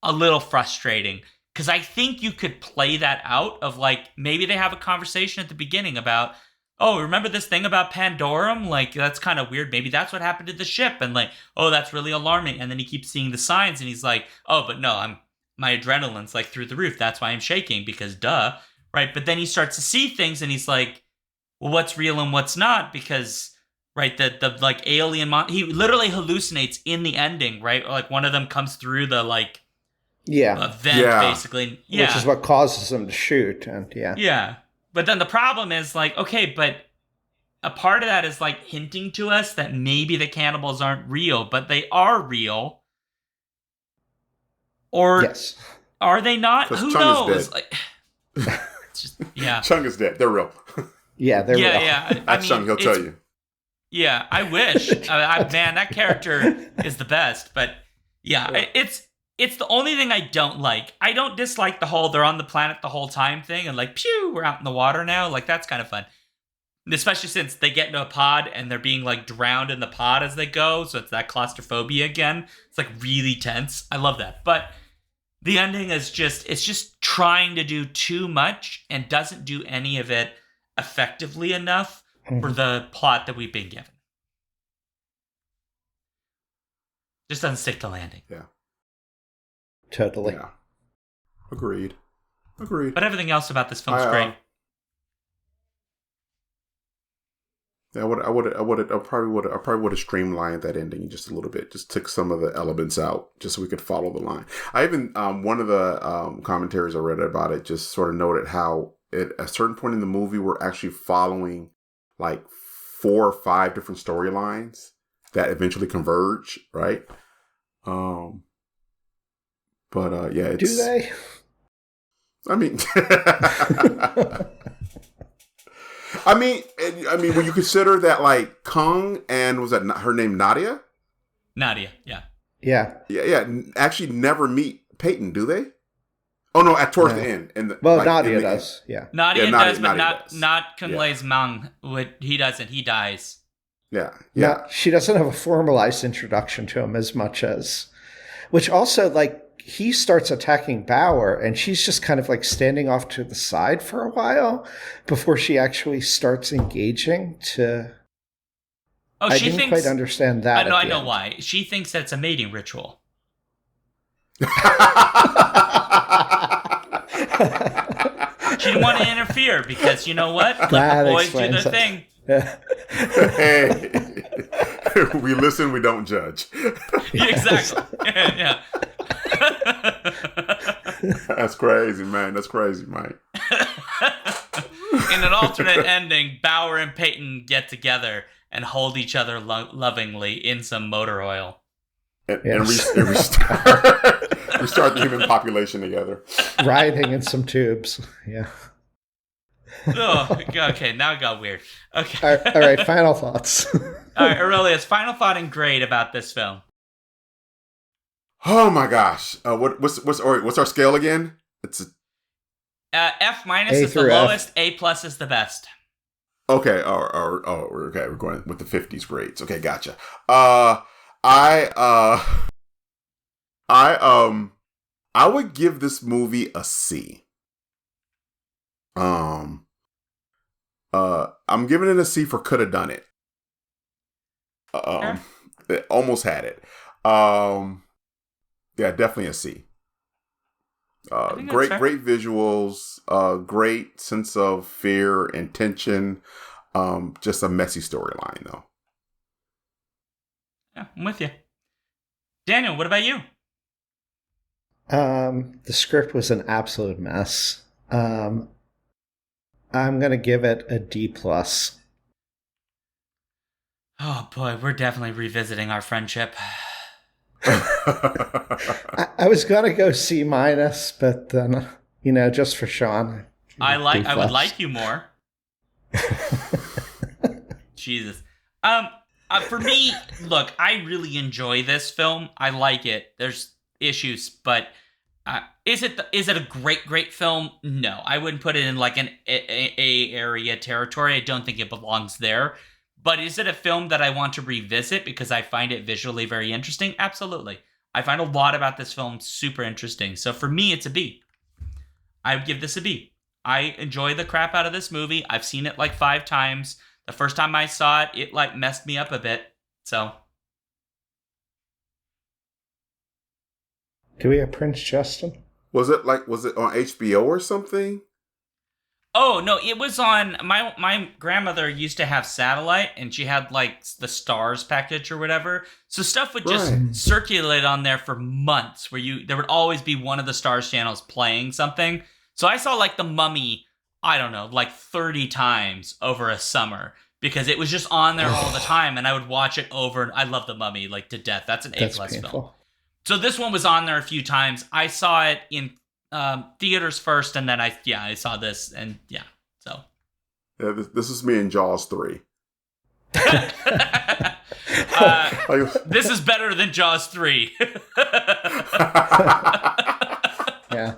a little frustrating because I think you could play that out of like maybe they have a conversation at the beginning about, oh, remember this thing about Pandorum? Like, that's kind of weird. Maybe that's what happened to the ship. And like, oh, that's really alarming. And then he keeps seeing the signs and he's like, oh, but no, my adrenaline's like through the roof. That's why I'm shaking because duh. Right. But then he starts to see things and he's like, well, what's real and what's not? Because right? The like alien he literally hallucinates in the ending, right? Like one of them comes through the like vent, basically. Yeah, which is what causes them to shoot, and yeah. But then the problem is like, okay, but a part of that is like hinting to us that maybe the cannibals aren't real, but they are real. Or yes. Are they not? Who Chung knows? is Like, it's just, yeah. Chung is dead. They're real. Yeah, they're real. Yeah. That's Chung. He'll tell you. Yeah, I wish. Man, that character is the best. But yeah, it's the only thing I don't like. I don't dislike the whole they're on the planet the whole time thing and like, pew, we're out in the water now. Like, that's kind of fun. Especially since they get into a pod and they're being like drowned in the pod as they go. So it's that claustrophobia again. It's like really tense. I love that. But the ending is just trying to do too much and doesn't do any of it effectively enough for the plot that we've been given. Just doesn't stick to landing. Yeah. Totally. Yeah. Agreed. But everything else about this film's great. Yeah, I probably would have streamlined that ending just a little bit. Just took some of the elements out, just so we could follow the line. I even one of the commentaries I read about it just sort of noted how at a certain point in the movie we're actually following like 4 or 5 different storylines that eventually converge, right? But yeah, it's, do they? I mean. I mean, when you consider that, like, Kung and was that her name Nadia? Nadia, yeah. Yeah. Actually, never meet Peyton, do they? Oh no, towards the end. Nadia does. Yeah, Nadia does, but Nadia not Kunlei's Mang. He doesn't. He dies. Yeah. She doesn't have a formalized introduction to him as much as, which also like. He starts attacking Bauer, and she's just kind of like standing off to the side for a while before she actually starts engaging to... I didn't quite understand that. I know why. She thinks that it's a mating ritual. She didn't want to interfere because, you know what? Let the boys do their thing. Hey, we listen, we don't judge. Yeah, exactly. Yeah. That's crazy, man. That's crazy, Mike. In an alternate ending, Bauer and Peyton get together and hold each other lovingly in some motor oil. And restart the human population together. Riding in some tubes. Yeah. Oh, okay, now it got weird. Okay. All right, final thoughts. All right, Aurelius, final thought and grade about this film. Oh my gosh! What's our scale again? It's F- is the lowest. A+ is the best. Okay. Okay. We're going with the 50s grades. Okay, gotcha. I would give this movie a C. I'm giving it a C for could have done it. It almost had it. Yeah, definitely a C. Great visuals, great sense of fear and tension. Just a messy storyline, though. Yeah, I'm with you. Daniel, what about you? The script was an absolute mess. I'm going to give it a D+. Oh boy, we're definitely revisiting our friendship. I was gonna go C-, but then just for Shaun, I would like you more. Jesus. For me, look, I really enjoy this film. I like it. There's issues, but is it a great film? No, I wouldn't put it in like an A area territory. I don't think it belongs there. But is it a film that I want to revisit because I find it visually very interesting? Absolutely. I find a lot about this film super interesting. So for me, it's a B. I would give this a B. I enjoy the crap out of this movie. I've seen it like 5 times. The first time I saw it, it like messed me up a bit. So. Do we have Prince Justin? Was it on HBO or something? Oh, no, it was on... My grandmother used to have satellite, and she had, like, the Stars package or whatever. So stuff would just circulate on there for months, where there would always be one of the Stars channels playing something. So I saw, like, The Mummy, I don't know, like 30 times over a summer, because it was just on there all the time, and I would watch it over, and I love The Mummy, like, to death. That's an A-plus film. So this one was on there a few times. I saw it in theaters first, and then I saw this, and so. Yeah, this is me in Jaws 3. This is better than Jaws 3. Yeah.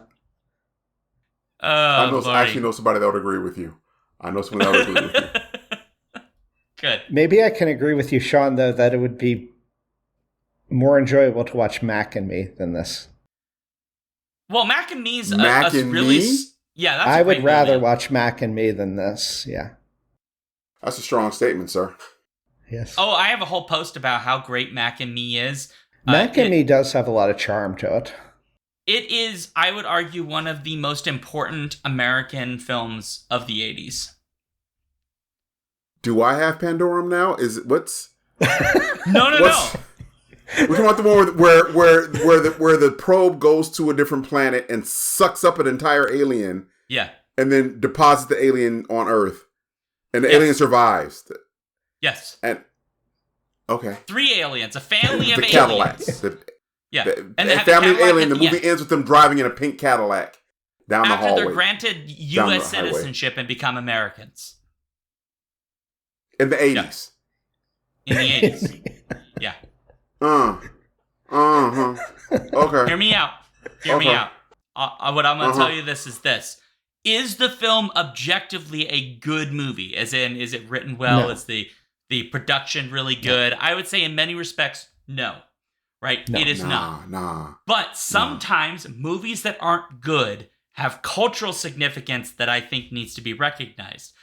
I actually know somebody that would agree with you. I know someone that would agree with you. Good. Maybe I can agree with you, Shaun, though, that it would be more enjoyable to watch Mac and Me than this. Well, Mac and Me's Mac and really... Me? Yeah, that's I would rather movie. watch Mac and Me than this, yeah. That's a strong statement, sir. Yes. Oh, I have a whole post about how great Mac and Me is. Mac and Me does have a lot of charm to it. It is, I would argue, one of the most important American films of the 80s. Do I have Pandorum now? What's... No. We're talking about the one where the probe goes to a different planet and sucks up an entire alien. Yeah. And then deposits the alien on Earth. And the alien survives. Yes. And okay. 3 aliens, a family of the aliens. Cadillacs. And the family of alien. The movie ends with them driving in a pink Cadillac down the hallway. After they're granted U.S. citizenship and become Americans. In the 80s. In the 80s. Yeah. Okay. Hear me out. Me out. What I'm going to tell you is this. Is the film objectively a good movie? As in, is it written well? No. Is the production really good? I would say in many respects, no. Right? No. It is not. Nah. But sometimes movies that aren't good have cultural significance that I think needs to be recognized.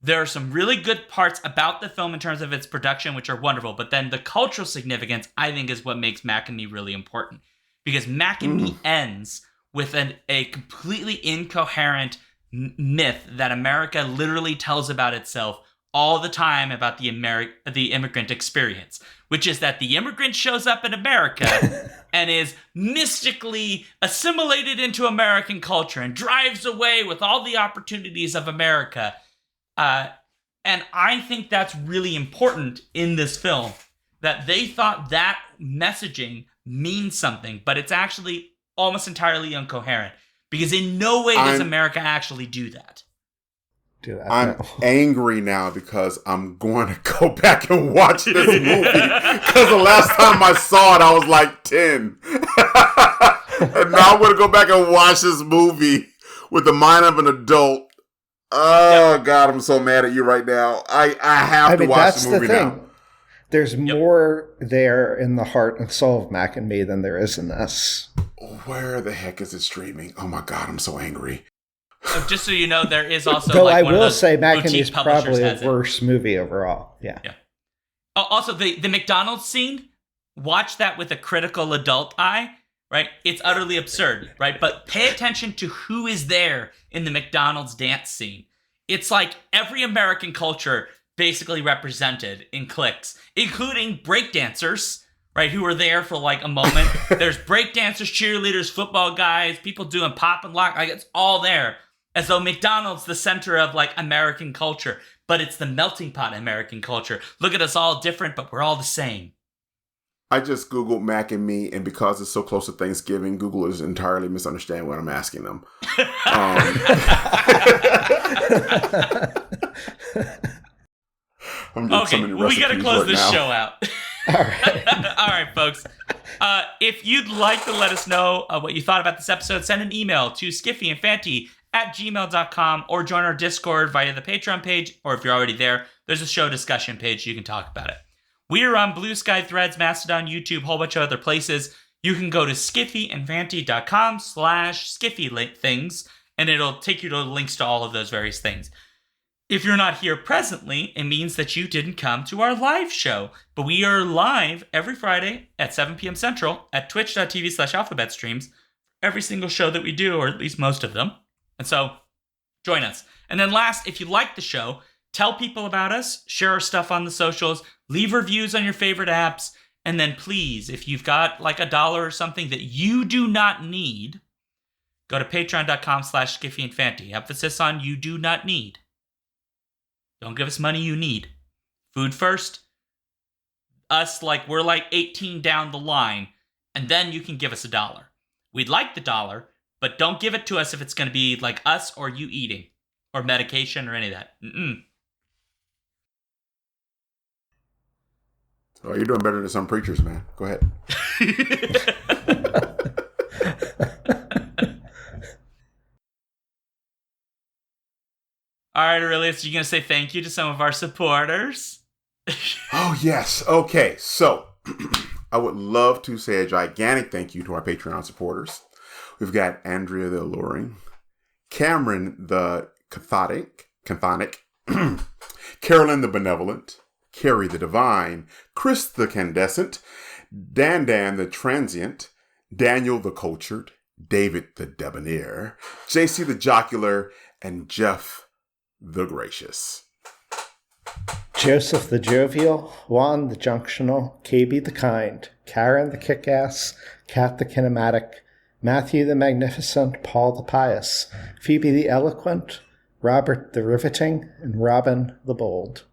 There are some really good parts about the film in terms of its production, which are wonderful. But then the cultural significance, I think, is what makes Mac and Me really important. Because Mac and Me ends with a completely incoherent myth that America literally tells about itself all the time about the immigrant experience, which is that the immigrant shows up in America and is mystically assimilated into American culture and drives away with all the opportunities of America. And I think that's really important in this film, that they thought that messaging means something, but it's actually almost entirely incoherent, because in no way does America actually do that. Dude, I'm angry now because I'm going to go back and watch this movie, because the last time I saw it, I was like 10. And now I'm going to go back and watch this movie with the mind of an adult. Oh, God, I'm so mad at you right now. I have to watch the movie now. There's more there in the heart and soul of Mac and Me than there is in this. Where the heck is it streaming? Oh, my God, I'm so angry. Just so you know, there is also Though like I one of will those say Mac and Me boutique is publishers probably has a it. worse movie overall. Yeah. Oh, also, the McDonald's scene, watch that with a critical adult eye, right? It's utterly absurd, right? But pay attention to who is there in the McDonald's dance scene. It's like every American culture basically represented in cliques, including breakdancers, right, who were there for like a moment. There's breakdancers, cheerleaders, football guys, people doing pop and lock. Like, it's all there. As though McDonald's the center of like American culture, but it's the melting pot of American culture. Look at us all different, but we're all the same. I just Googled Mac and Me, and because it's so close to Thanksgiving, Google is entirely misunderstanding what I'm asking them. Okay, we got to close this show out. All right. All right, folks. If you'd like to let us know what you thought about this episode, send an email to skiffyandfanty@gmail.com or join our Discord via the Patreon page, or if you're already there, there's a show discussion page. You can talk about it. We are on Blue Sky, Threads, Mastodon, YouTube, a whole bunch of other places. You can go to skiffyandfanty.com/skiffy things, and it'll take you to links to all of those various things. If you're not here presently, it means that you didn't come to our live show. But we are live every Friday at 7 p.m. Central at twitch.tv/alphabetstreams. Every single show that we do, or at least most of them. And so, join us. And then last, if you like the show, tell people about us, share our stuff on the socials, leave reviews on your favorite apps, and then please, if you've got like $1 or something that you do not need, go to patreon.com/skiffyandfanty. Emphasis on you do not need. Don't give us money you need. Food first. Us, like, we're like 18 down the line, and then you can give us $1. We'd like the $1, but don't give it to us if it's going to be like us or you eating or medication or any of that. Oh, you're doing better than some preachers, man. Go ahead. All right, Aurelius, you going to say thank you to some of our supporters? Oh, yes. Okay, so I would love to say a gigantic thank you to our Patreon supporters. We've got Andrea the Alluring, Cameron the Chthonic, Carolyn the Benevolent, Carrie the Divine, Chris the Candescent, Dan the Transient, Daniel the Cultured, David the Debonair, JC the Jocular, and Jeff the Gracious. Joseph the Jovial, Juan the Junctional, KB the Kind, Karen the Kick-Ass, Kat the Kinematic, Matthew the Magnificent, Paul the Pious, Phoebe the Eloquent, Robert the Riveting, and Robin the Bold.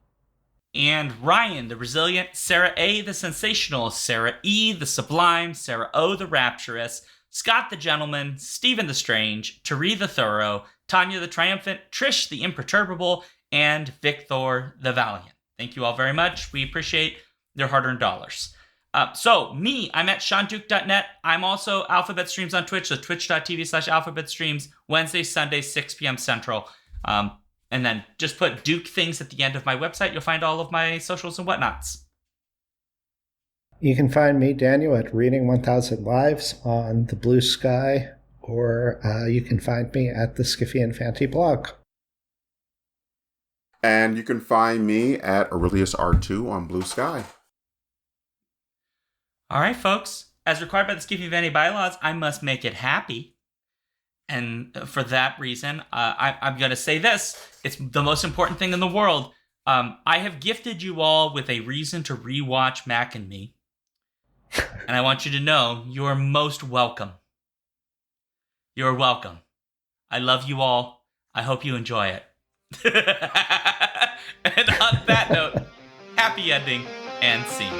And Ryan the Resilient, Sarah A. the Sensational, Sarah E. the Sublime, Sarah O. the Rapturous, Scott the Gentleman, Stephen the Strange, Tari the Thorough, Tanya the Triumphant, Trish the Imperturbable, and Victor the Valiant. Thank you all very much. We appreciate their hard-earned dollars. So, me, I'm at ShaunDuke.net. I'm also Alphabet Streams on Twitch, so twitch.tv/Alphabet Streams, Wednesdays, Sundays, 6 p.m. Central. And then just put Duke things at the end of my website. You'll find all of my socials and whatnots. You can find me, Daniel, at Reading 1000 Lives on the Blue Sky, or you can find me at the Skiffy and Fanty blog. And you can find me at Aurelius R2 on Blue Sky. All right, folks. As required by the Skiffy and Fanty bylaws, I must make it happy. And for that reason, I'm going to say this. It's the most important thing in the world. I have gifted you all with a reason to rewatch Mac and Me. And I want you to know you are most welcome. You're welcome. I love you all. I hope you enjoy it. And on that note, happy ending and scene.